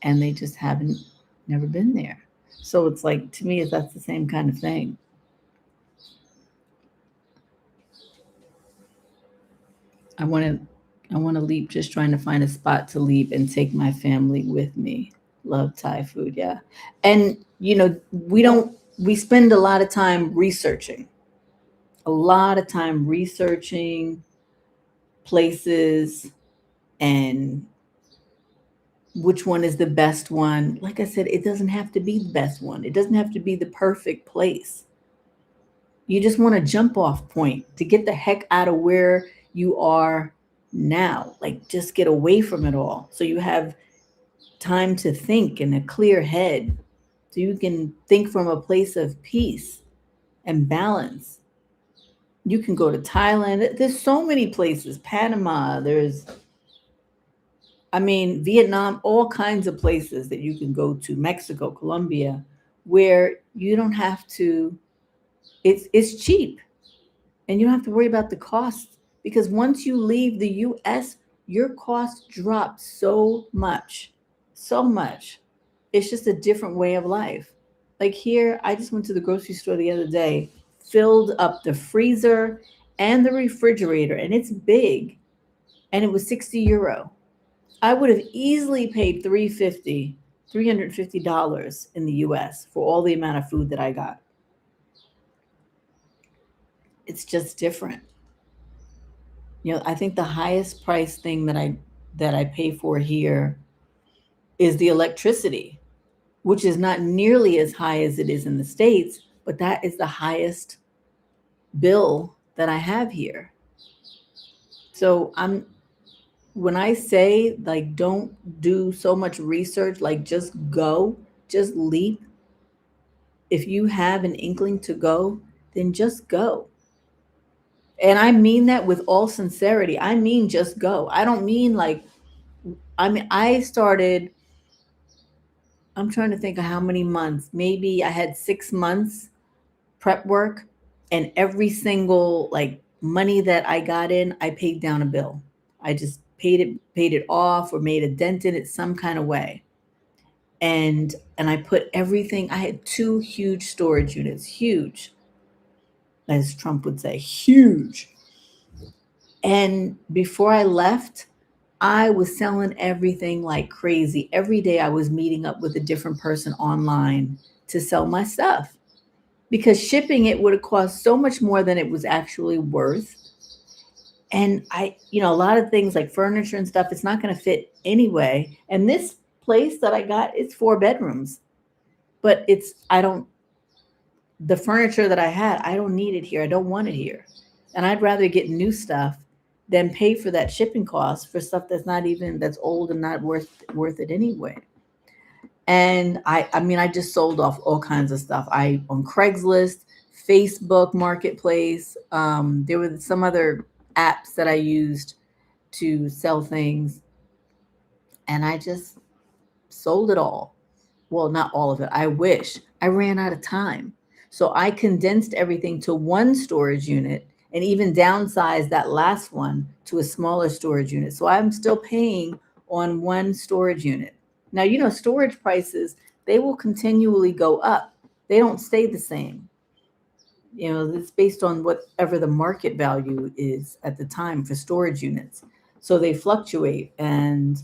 and they just haven't never been there. So it's like, to me, that's the same kind of thing. I want to I want to leap, just trying to find a spot to leap and take my family with me. Love Thai food, yeah. And we spend a lot of time researching. A lot of time researching places and which one is the best one. Like I said, it doesn't have to be the best one. It doesn't have to be the perfect place. You just want a jump off point to get the heck out of where you are now. Like, just get away from it all. So you have time to think in a clear head. So you can think from a place of peace and balance. You can go to Thailand. There's so many places. Panama, Vietnam, all kinds of places that you can go to, Mexico, Colombia, where you don't have to, it's cheap and you don't have to worry about the cost because once you leave the US, your costs drop so much, so much. It's just a different way of life. Like here, I just went to the grocery store the other day, filled up the freezer and the refrigerator, and it's big, and it was €60. I would have easily paid $350 in the US for all the amount of food that I got. It's just different. I think the highest price thing that I pay for here is the electricity, which is not nearly as high as it is in the States, but that is the highest bill that I have here. So when I say like don't do so much research, like just go, just leap. If you have an inkling to go, then just go. And I mean that with all sincerity. I mean just go. I don't mean like I mean I started, I'm trying to think of how many months. Maybe I had 6 months prep work, and every single like money that I got in, I paid down a bill. I just paid it off or made a dent in it some kind of way. And I put everything. I had two huge storage units, huge, as Trump would say, huge. And before I left, I was selling everything like crazy. Every day I was meeting up with a different person online to sell my stuff because shipping it would have cost so much more than it was actually worth. And a lot of things like furniture and stuff, it's not going to fit anyway. And this place that I got, it's 4 bedrooms, but I don't, the furniture that I had, I don't need it here. I don't want it here. And I'd rather get new stuff than pay for that shipping cost for stuff that's not even, that's old and not worth it anyway. And I mean, I just sold off all kinds of stuff. I on Craigslist, Facebook Marketplace. There were some other apps that I used to sell things, and I just sold it all. Well, not all of it. I wish I ran out of time, so I condensed everything to one storage unit, and even downsized that last one to a smaller storage unit. So I'm still paying on one storage unit. Now, storage prices, they will continually go up. They don't stay the same. It's based on whatever the market value is at the time for storage units. So they fluctuate, and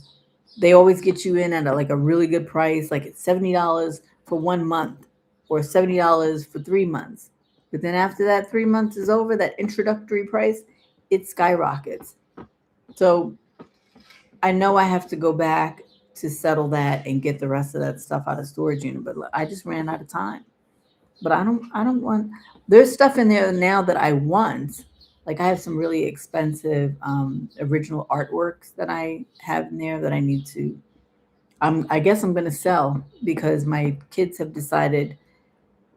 they always get you in at like a really good price, like it's $70 for 1 month or $70 for 3 months. But then after that 3 months is over, that introductory price, it skyrockets. So I know I have to go back to settle that and get the rest of that stuff out of storage unit, but I just ran out of time. But I don't want, there's stuff in there now that I want. Like I have some really expensive original artworks that I have in there that I need to, I guess I'm going to sell because my kids have decided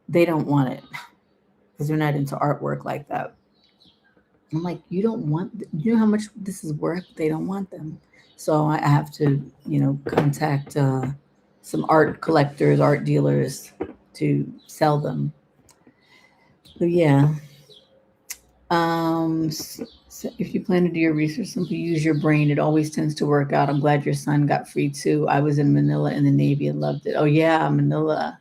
they don't want it because they're not into artwork like that. I'm like, you don't want, you know how much this is worth? They don't want them. So I have to, contact some art collectors, art dealers to sell them. So yeah. So if you plan to do your research, simply use your brain. It always tends to work out. I'm glad your son got free too. I was in Manila in the Navy and loved it. Oh yeah, Manila.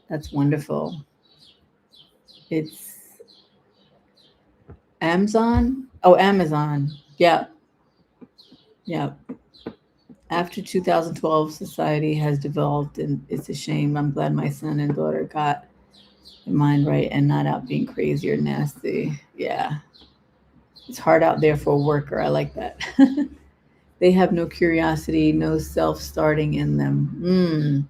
That's wonderful. It's Amazon. Oh, Amazon. Yeah. Yeah. After 2012, society has devolved, and it's a shame. I'm glad my son and daughter got their mind right and not out being crazy or nasty. Yeah. It's hard out there for a worker. I like that. They have no curiosity, no self starting in them.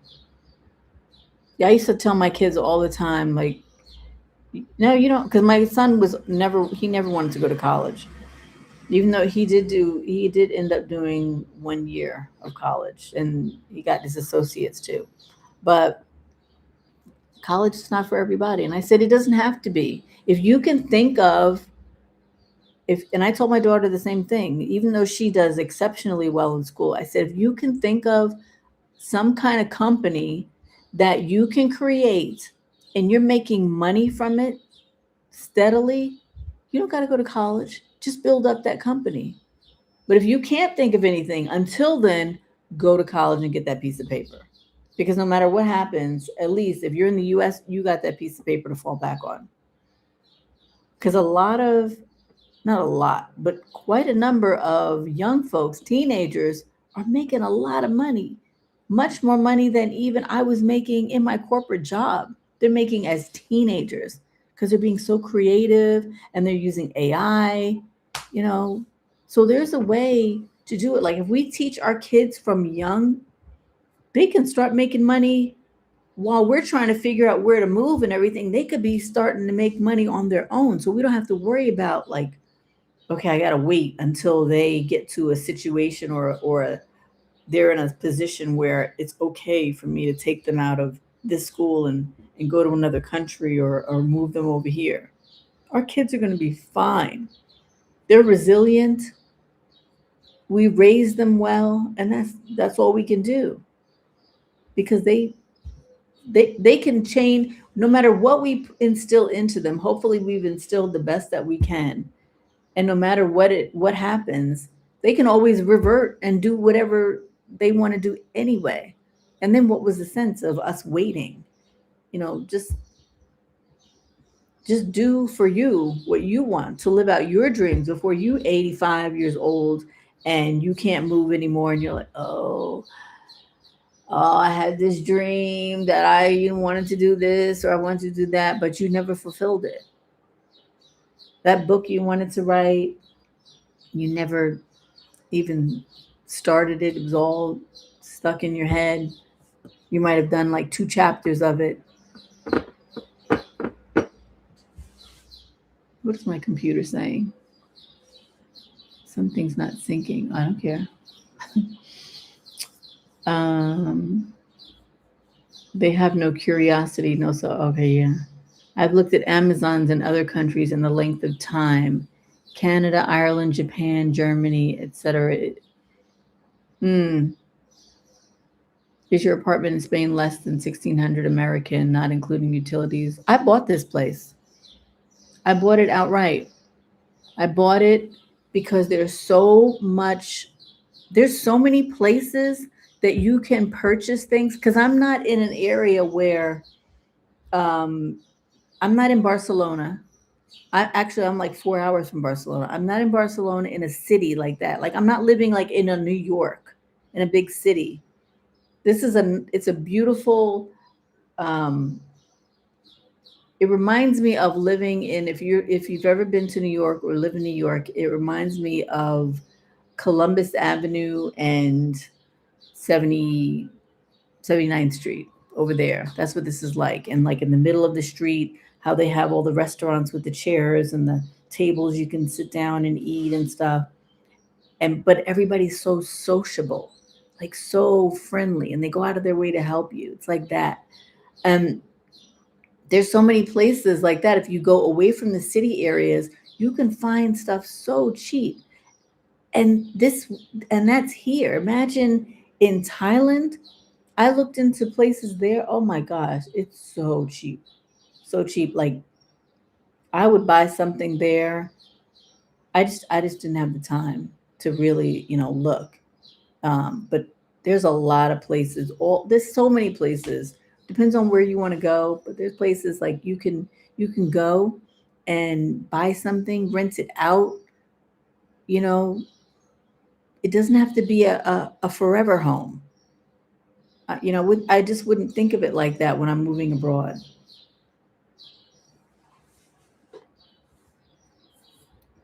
Yeah, I used to tell my kids all the time, like, no, you don't, because my son he never wanted to go to college, even though he did end up doing 1 year of college, and he got his associates too. But college is not for everybody. And I said, it doesn't have to be. If you can think of, and I told my daughter the same thing, even though she does exceptionally well in school, I said, if you can think of some kind of company that you can create and you're making money from it steadily, you don't got to go to college. Just build up that company. But if you can't think of anything until then, go to college and get that piece of paper. Because no matter what happens, at least if you're in the US, you got that piece of paper to fall back on. Because not a lot, but quite a number of young folks, teenagers, are making a lot of money, much more money than even I was making in my corporate job. They're making as teenagers because they're being so creative and they're using AI, you know. So there's a way to do it. Like if we teach our kids from young, they can start making money while we're trying to figure out where to move and everything. They could be starting to make money on their own. So we don't have to worry about like, okay, I gotta wait until they get to a situation or they're in a position where it's okay for me to take them out of this school and go to another country or move them over here. Our kids are going to be fine. They're resilient. We raise them well, and that's all we can do because they can change no matter what we instill into them. Hopefully, we've instilled the best that we can, and no matter what happens, they can always revert and do whatever they want to do anyway. And then what was the sense of us waiting? Just do for you what you want to live out your dreams before you 85 years old and you can't move anymore and you're like, oh, I had this dream that I wanted to do this or I wanted to do that, but you never fulfilled it. That book you wanted to write, you never even started it. It was all stuck in your head. You might have done like 2 chapters of it. What is my computer saying? Something's not syncing. I don't care. um, they have no curiosity, no so. Okay, yeah. I've looked at Amazons in other countries and the length of time. Canada, Ireland, Japan, Germany, etc. Mm, is your apartment in Spain less than 1,600 American, not including utilities? I bought this place. I bought it outright. I bought it because there's so many places that you can purchase things. Because I'm not in an area where um, I'm not in Barcelona. I'm like 4 hours from Barcelona. I'm not in Barcelona in a city like that. Like I'm not living like in a New York in a big city. It's a beautiful um it reminds me of living in if you've ever been to New York or live in New York, it reminds me of Columbus Avenue and 70 79th Street over there. That's what this is like. And like in the middle of the street, how they have all the restaurants with the chairs and the tables you can sit down and eat and stuff. And but everybody's so sociable, like so friendly, and they go out of their way to help you. It's like that. And there's so many places like that. If you go away from the city areas, you can find stuff so cheap. And that's here. Imagine in Thailand, I looked into places there. Oh my gosh, it's so cheap. So cheap. Like I would buy something there. I just didn't have the time to really, look. But there's a lot of places. There's so many places. Depends on where you want to go, but there's places like you can go and buy something, rent it out. You know, it doesn't have to be a forever home. I just wouldn't think of it like that when I'm moving abroad.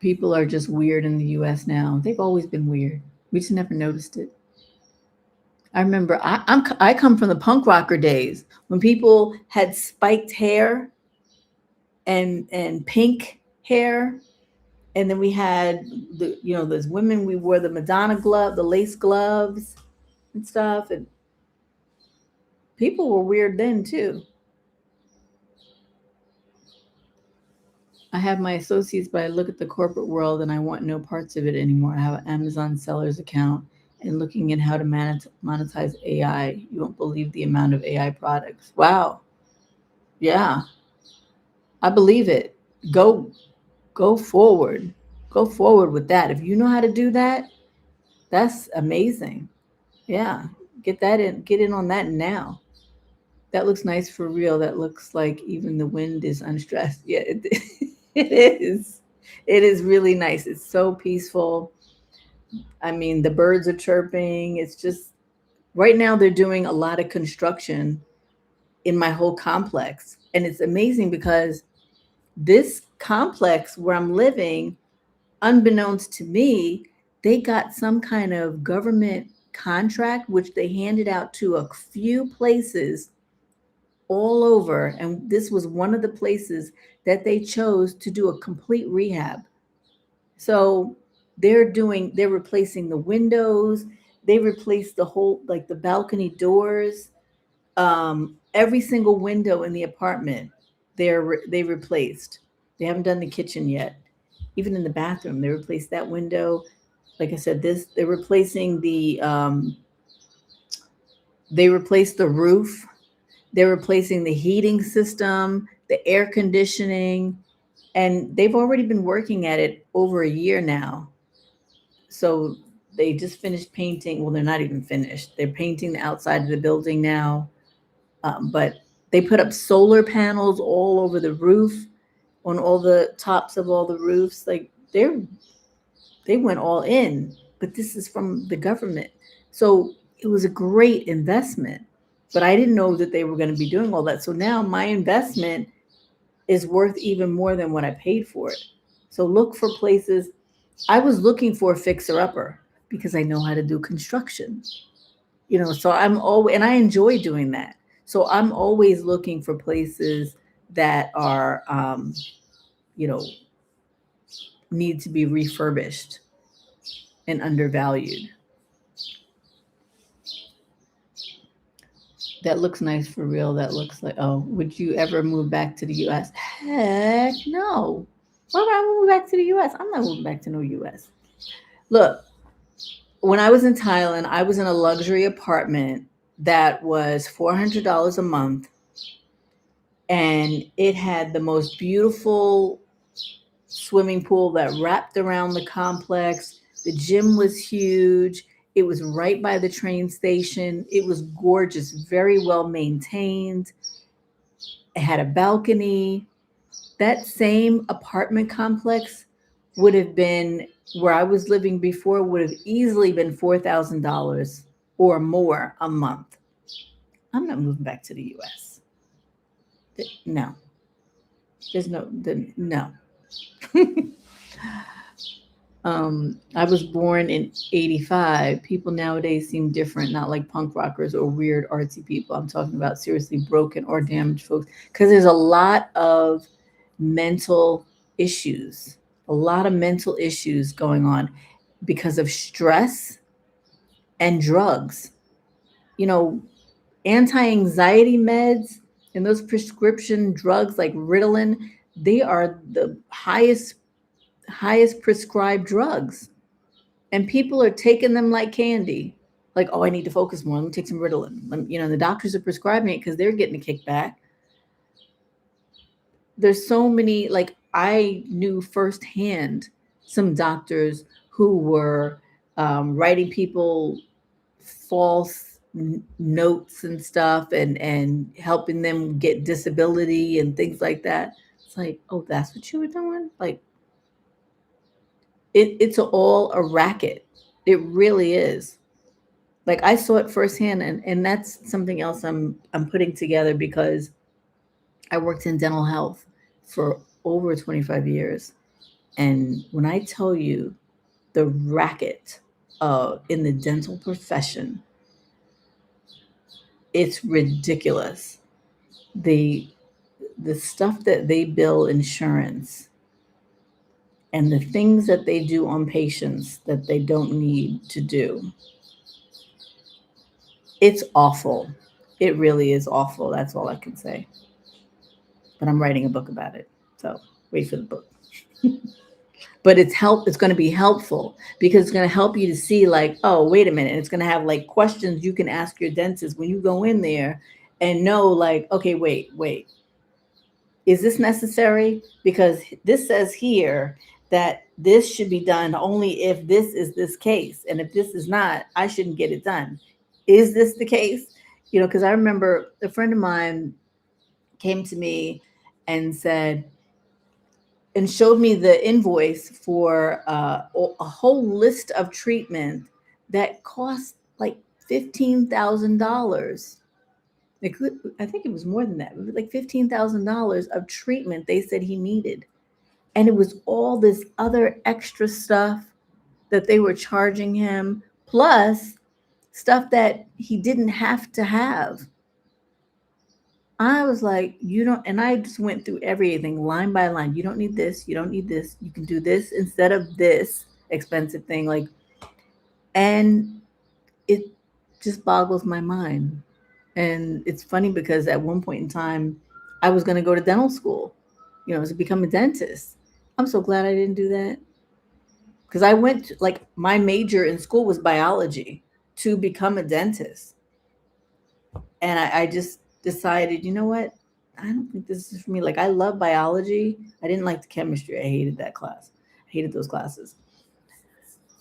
People are just weird in the US now. They've always been weird. We just never noticed it. I remember I come from the punk rocker days when people had spiked hair and pink hair, and then we had those women, we wore the Madonna glove, the lace gloves and stuff, and people were weird then too. I have my associates, but I look at the corporate world and I want no parts of it anymore. I have an Amazon sellers account and looking at how to monetize AI. You won't believe the amount of AI products. Wow. Yeah, I believe it. Go go forward. Go forward with that. If you know how to do that, that's amazing. Yeah. Get in on that now. That looks nice for real. That looks like even the wind is unstressed. Yeah, it is. It is really nice. It's so peaceful. I mean, the birds are chirping. It's just right now they're doing a lot of construction in my whole complex. And it's amazing because this complex where I'm living, unbeknownst to me, they got some kind of government contract, which they handed out to a few places all over. And this was one of the places that they chose to do a complete rehab. So they're replacing the windows, they replaced the whole, like the balcony doors, every single window in the apartment. They replaced. They haven't done the kitchen yet. Even in the bathroom, they replaced that window. Like I said, this they're replacing they replaced the roof. They're replacing the heating system, the air conditioning, and they've already been working at it over a year now. So they just finished painting. Well, they're not even finished. They're painting the outside of the building now. But they put up solar panels all over the roof, on all the tops of all the roofs. Like they went all in. But this is from the government, so it was a great investment. But I didn't know that they were going to be doing all that. So now my investment is worth even more than what I paid for it. So look for places. I was looking for a fixer upper because I know how to do construction. So I'm always, and I enjoy doing that. So I'm always looking for places that are, you know, need to be refurbished and undervalued. That looks nice for real. That looks like, oh, would you ever move back to the US? Heck no. Why would I move back to the US? I'm not moving back to no US. Look, when I was in Thailand, I was in a luxury apartment that was $400 a month, and it had the most beautiful swimming pool that wrapped around the complex. The gym was huge. It was right by the train station. It was gorgeous, very well maintained. It had a balcony. That same apartment complex would have been where I was living before, would have easily been $4,000 or more a month. I'm not moving back to the US. No, there's no. I was born in 85. People nowadays seem different, not like punk rockers or weird artsy people. I'm talking about seriously broken or damaged folks. Because there's a lot of mental issues, a lot of mental issues going on because of stress and drugs. You know, anti anxiety meds and those prescription drugs like Ritalin, they are the highest prescribed drugs, and people are taking them like candy. Like, oh, I need to focus more. Let me take some Ritalin. The doctors are prescribing it because they're getting a kickback. There's so many. Like, I knew firsthand some doctors who were writing people false notes and stuff, and helping them get disability and things like that. It's like, oh, that's what you were doing. Like, it's all a racket. It really is. Like, I saw it firsthand, and that's something else I'm putting together because I worked in dental health for over 25 years. And when I tell you the racket in the dental profession, it's ridiculous. The the stuff that they bill insurance, and the things that they do on patients that they don't need to do. It's awful. It really is awful. That's all I can say. But I'm writing a book about it. So wait for the book. But it's going to be helpful because it's going to help you to see, like, oh, wait a minute. It's going to have like questions you can ask your dentist when you go in there, and know, like, okay, wait. Is this necessary? Because this says here that this should be done only if this is this case. And if this is not, I shouldn't get it done. Is this the case? Because I remember a friend of mine came to me and said, and showed me the invoice for a whole list of treatment that cost like $15,000. I think it was more than that. It was like $15,000 of treatment they said he needed. And it was all this other extra stuff that they were charging him, plus stuff that he didn't have to have. I was like, you don't, and I just went through everything line by line. You don't need this. You don't need this. You can do this instead of this expensive thing. Like, and it just boggles my mind. And it's funny because at one point in time, I was going to go to dental school, to become a dentist. I'm so glad I didn't do that because I went, like, my major in school was biology to become a dentist. And I just decided, you know what? I don't think this is for me. Like, I love biology. I didn't like the chemistry. I hated that class. I hated those classes.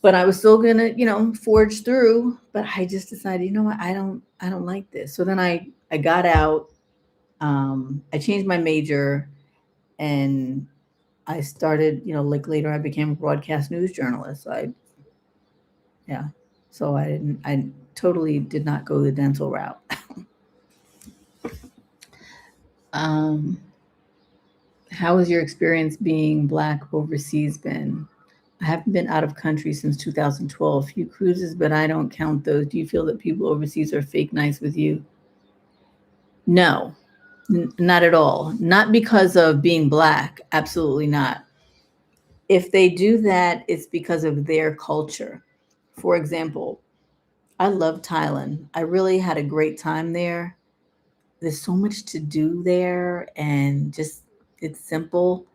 But I was still gonna, forge through. But I just decided, you know what? I don't like this. So then I got out. I changed my major, and I started, like later I became a broadcast news journalist. So yeah. So I totally did not go the dental route. um, how has your experience being Black overseas been? I haven't been out of country since 2012. Few cruises, but I don't count those. Do you feel that people overseas are fake nice with you? No, not at all. Not because of being Black. Absolutely not. If they do that, it's because of their culture. For example, I love Thailand. I really had a great time there. There's so much to do there, and just it's simple.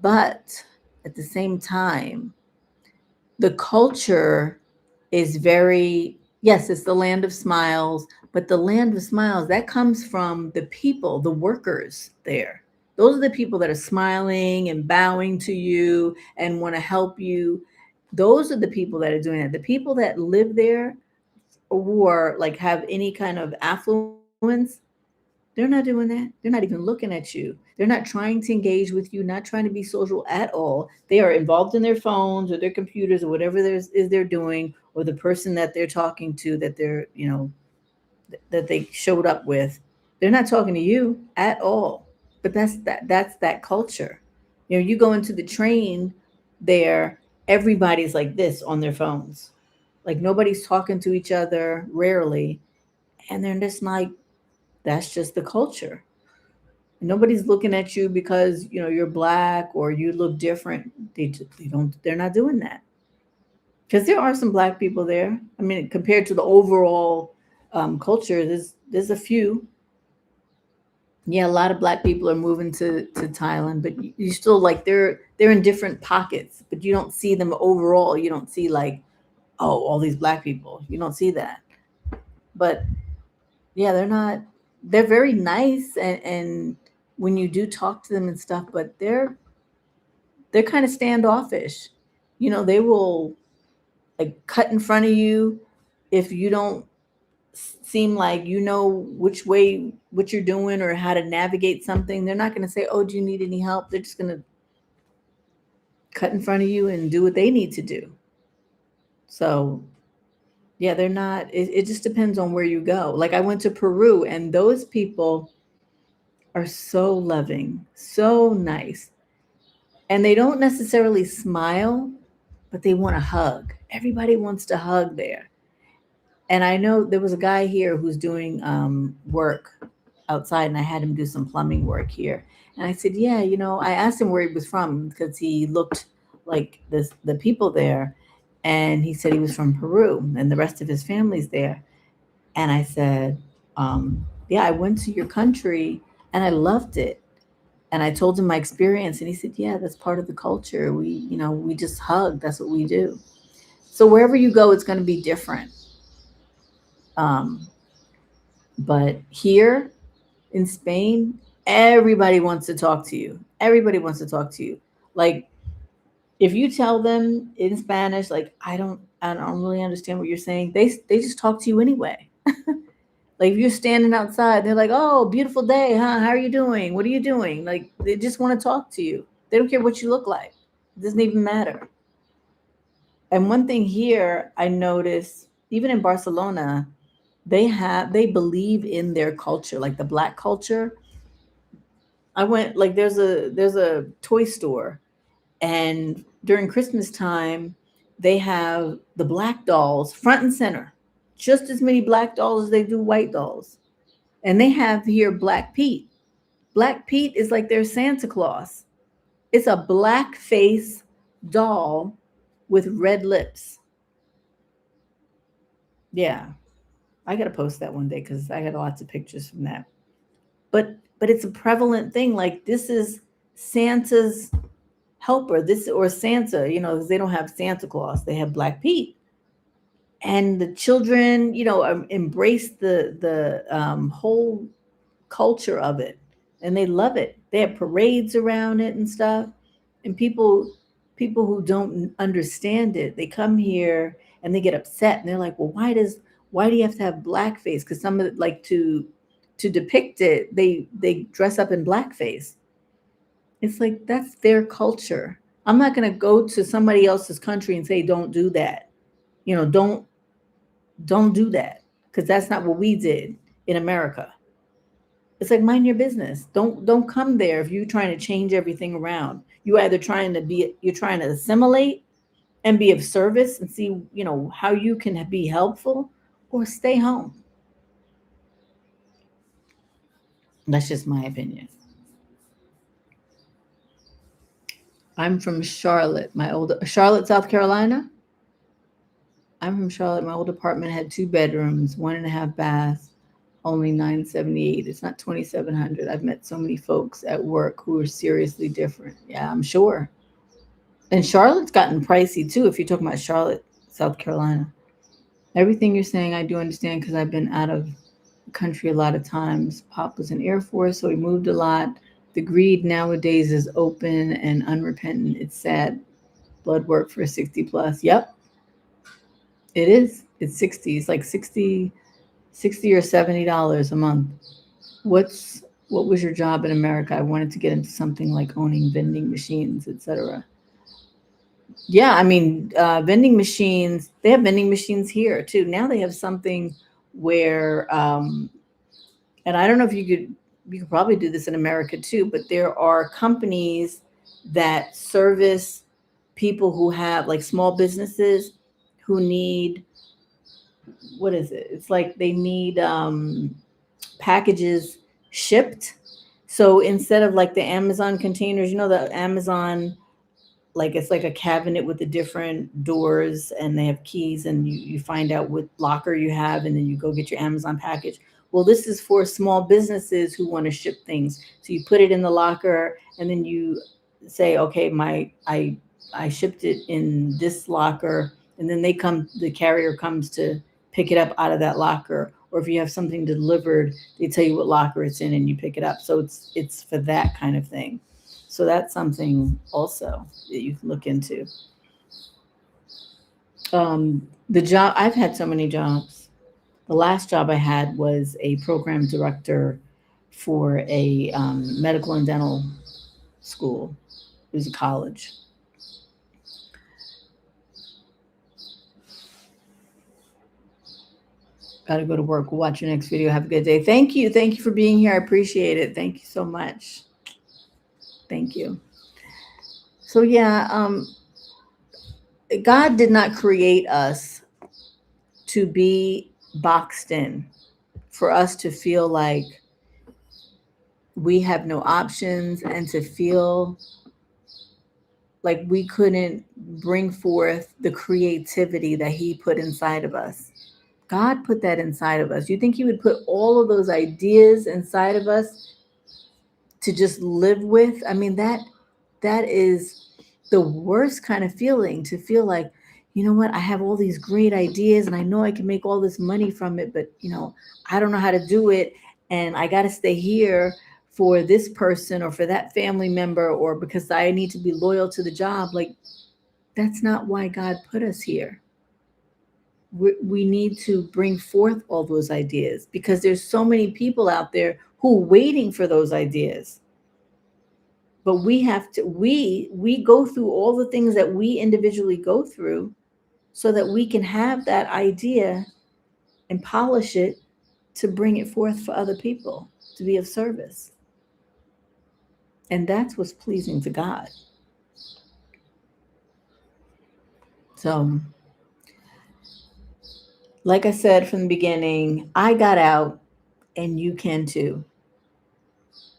But at the same time, the culture is very, yes, it's the land of smiles, but the land of smiles that comes from the people, the workers there. Those are the people that are smiling and bowing to you and want to help you. Those are the people that are doing it. The people that live there, who are like have any kind of affluence, they're not doing that. They're not even looking at you. They're not trying to engage with you, not trying to be social at all. They are involved in their phones or their computers or whatever there is they're doing, or the person that they're talking to, that they're, that they showed up with. They're not talking to you at all. But that's that culture. You go into the train there, everybody's like this on their phones. Like nobody's talking to each other, rarely. And they're just like, that's just the culture. Nobody's looking at you because you're Black or you look different. They don't. They're not doing that because there are some Black people there. I mean, compared to the overall culture, there's a few. Yeah, a lot of Black people are moving to Thailand, but you still like they're in different pockets, but you don't see them overall. You don't see like, oh, all these Black people. You don't see that. But yeah, they're not. They're very nice, and when you do talk to them and stuff, but they're kind of standoffish. They will like cut in front of you if you don't seem like which way what you're doing or how to navigate something. They're not going to say, "Oh, do you need any help?" They're just going to cut in front of you and do what they need to do. So, yeah, they're not. It just depends on where you go. Like I went to Peru, and those people are so loving, so nice, and they don't necessarily smile, but they want to hug. Everybody wants to hug there. And I know there was a guy here who's doing work outside, and I had him do some plumbing work here. And I said, yeah, I asked him where he was from because he looked like the people there, and he said he was from Peru, and the rest of his family's there. And I said, yeah, I went to your country, and I loved it. And I told him my experience, and he said, yeah, that's part of the culture. We just hug. That's what we do. So wherever you go, it's going to be different. Um, but here in Spain, everybody wants to talk to you. Everybody wants to talk to you. Like if you tell them in Spanish, like I don't really understand what you're saying, they just talk to you anyway. Like if you're standing outside, they're like, "Oh, beautiful day, huh? How are you doing? What are you doing?" Like they just want to talk to you. They don't care what you look like. It doesn't even matter. And one thing here I noticed, even in Barcelona, they believe in their culture, like the Black culture. I went like there's a toy store, and during Christmas time, they have the Black dolls front and center, just as many Black dolls as they do white dolls. And they have here Black Pete. Black Pete is like their Santa Claus. It's a black face doll with red lips. Yeah, I gotta post that one day because I got lots of pictures from that. But it's a prevalent thing. Like this is Santa's helper. This or Santa, because they don't have Santa Claus. They have Black Pete. And the children, embrace the whole culture of it, and they love it. They have parades around it and stuff. And people who don't understand it, they come here and they get upset, and they're like, "Well, why do you have to have blackface?" Because some of it, like to depict it, they dress up in blackface. It's like that's their culture. I'm not going to go to somebody else's country and say, "Don't do that." Don't do that, because that's not what we did in America. It's like mind your business. Don't come there if you're trying to change everything around. You're trying to assimilate and be of service and see, how you can be helpful, or stay home. That's just my opinion. I'm from Charlotte, South Carolina. I'm from Charlotte. My old apartment had 2 bedrooms, 1.5 baths, only 978. It's not 2,700. I've met so many folks at work who are seriously different. Yeah, I'm sure. And Charlotte's gotten pricey too. If you're talking about Charlotte, South Carolina, everything you're saying, I do understand because I've been out of the country a lot of times. Pop was in Air Force, so he moved a lot. The greed nowadays is open and unrepentant. It's sad. Blood work for 60 plus. Yep, it is. It's 60. It's like 60 or $70 a month. What was your job in America? I wanted to get into something like owning vending machines, etc. Yeah, I mean, vending machines. They have vending machines here too. Now they have something where, and I don't know if you could probably do this in America too, but there are companies that service people who have like small businesses who need, what is it? It's like they need packages shipped. So instead of like the Amazon containers, the Amazon, like it's like a cabinet with the different doors, and they have keys, and you find out what locker you have, and then you go get your Amazon package. Well, this is for small businesses who want to ship things. So you put it in the locker, and then you say, okay, I shipped it in this locker, and then the carrier comes to pick it up out of that locker. Or if you have something delivered, they tell you what locker it's in and you pick it up. So it's for that kind of thing. So that's something also that you can look into. The job, I've had so many jobs. The last job I had was a program director for a medical and dental school. It was a college. Got to go to work. We'll watch your next video. Have a good day. Thank you. Thank you for being here. I appreciate it. Thank you so much. Thank you. So, yeah, God did not create us to be boxed in, for us to feel like we have no options, and to feel like we couldn't bring forth the creativity that He put inside of us. God put that inside of us. You think He would put all of those ideas inside of us to just live with? I mean, that is the worst kind of feeling, to feel like, you know what, I have all these great ideas and I know I can make all this money from it, but I don't know how to do it, and I got to stay here for this person or for that family member, or because I need to be loyal to the job. Like, that's not why God put us here. We need to bring forth all those ideas, because there's so many people out there who are waiting for those ideas. But we have to we go through all the things that we individually go through, so that we can have that idea and polish it to bring it forth for other people, to be of service. And that's what's pleasing to God. So, like I said from the beginning, I got out And you can too.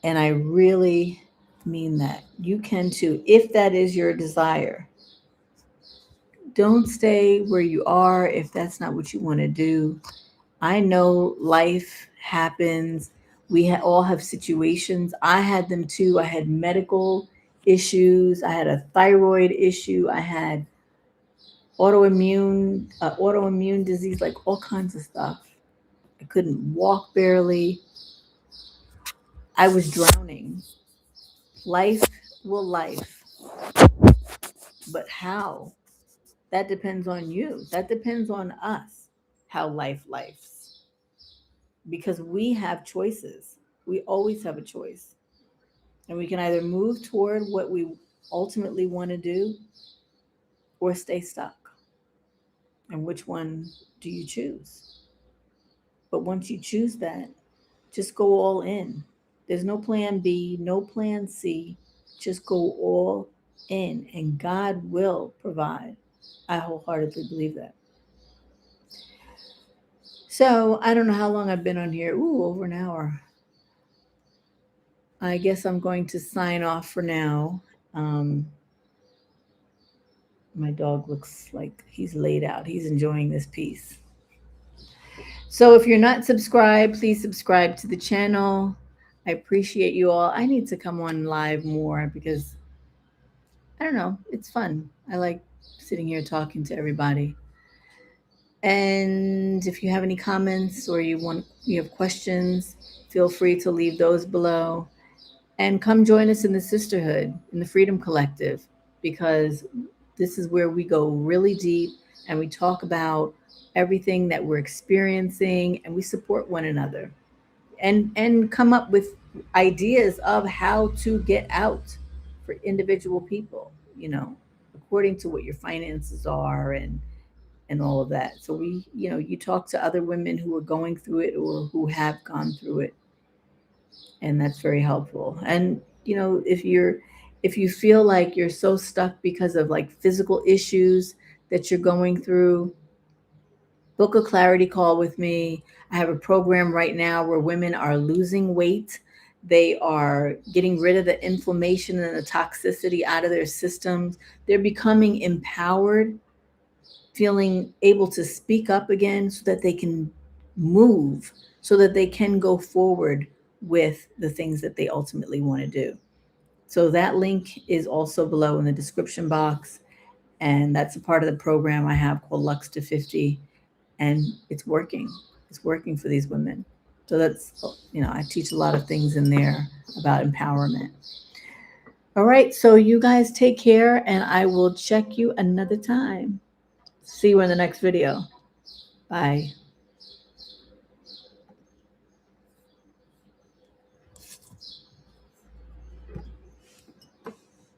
And I really mean that. You can too, if that is your desire. Don't stay where you are if that's not what you want to do. I know life happens. We all have situations. I had them too. I had medical issues. I had a thyroid issue. I had autoimmune disease, like all kinds of stuff. I couldn't walk barely. I was drowning. Life will life, but how? That depends on you. That depends on us. How life lives, because we have choices. We always have a choice. And we can either move toward what we ultimately want to do or stay stuck. And which one do you choose? But once you choose that, just go all in. There's no plan B, no plan C. Just go all in, and God will provide. I wholeheartedly believe that. So I don't know how long I've been on here. Ooh, over an hour. I guess I'm going to sign off for now. Um, my dog looks like he's laid out. He's enjoying this piece. So if you're not subscribed, please subscribe to the channel. I appreciate you all. I need to come on live more because I don't know, it's fun. I like sitting here talking to everybody. And if you have any comments or you have questions, feel free to leave those below. And come join us in the sisterhood, in the Freedom Collective, because this is where we go really deep and we talk about everything that we're experiencing and we support one another and come up with ideas of how to get out for individual people, according to what your finances are and all of that. So you talk to other women who are going through it or who have gone through it, and that's very helpful. And if you feel like you're so stuck because of like physical issues that you're going through, book a clarity call with me. I have a program right now where women are losing weight. They are getting rid of the inflammation and the toxicity out of their systems. They're becoming empowered, feeling able to speak up again so that they can move, so that they can go forward with the things that they ultimately want to do. So that link is also below in the description box. And that's a part of the program I have called Lux to 50. And it's working. It's working for these women. So I teach a lot of things in there about empowerment. All right. So you guys take care, and I will check you another time. See you in the next video. Bye.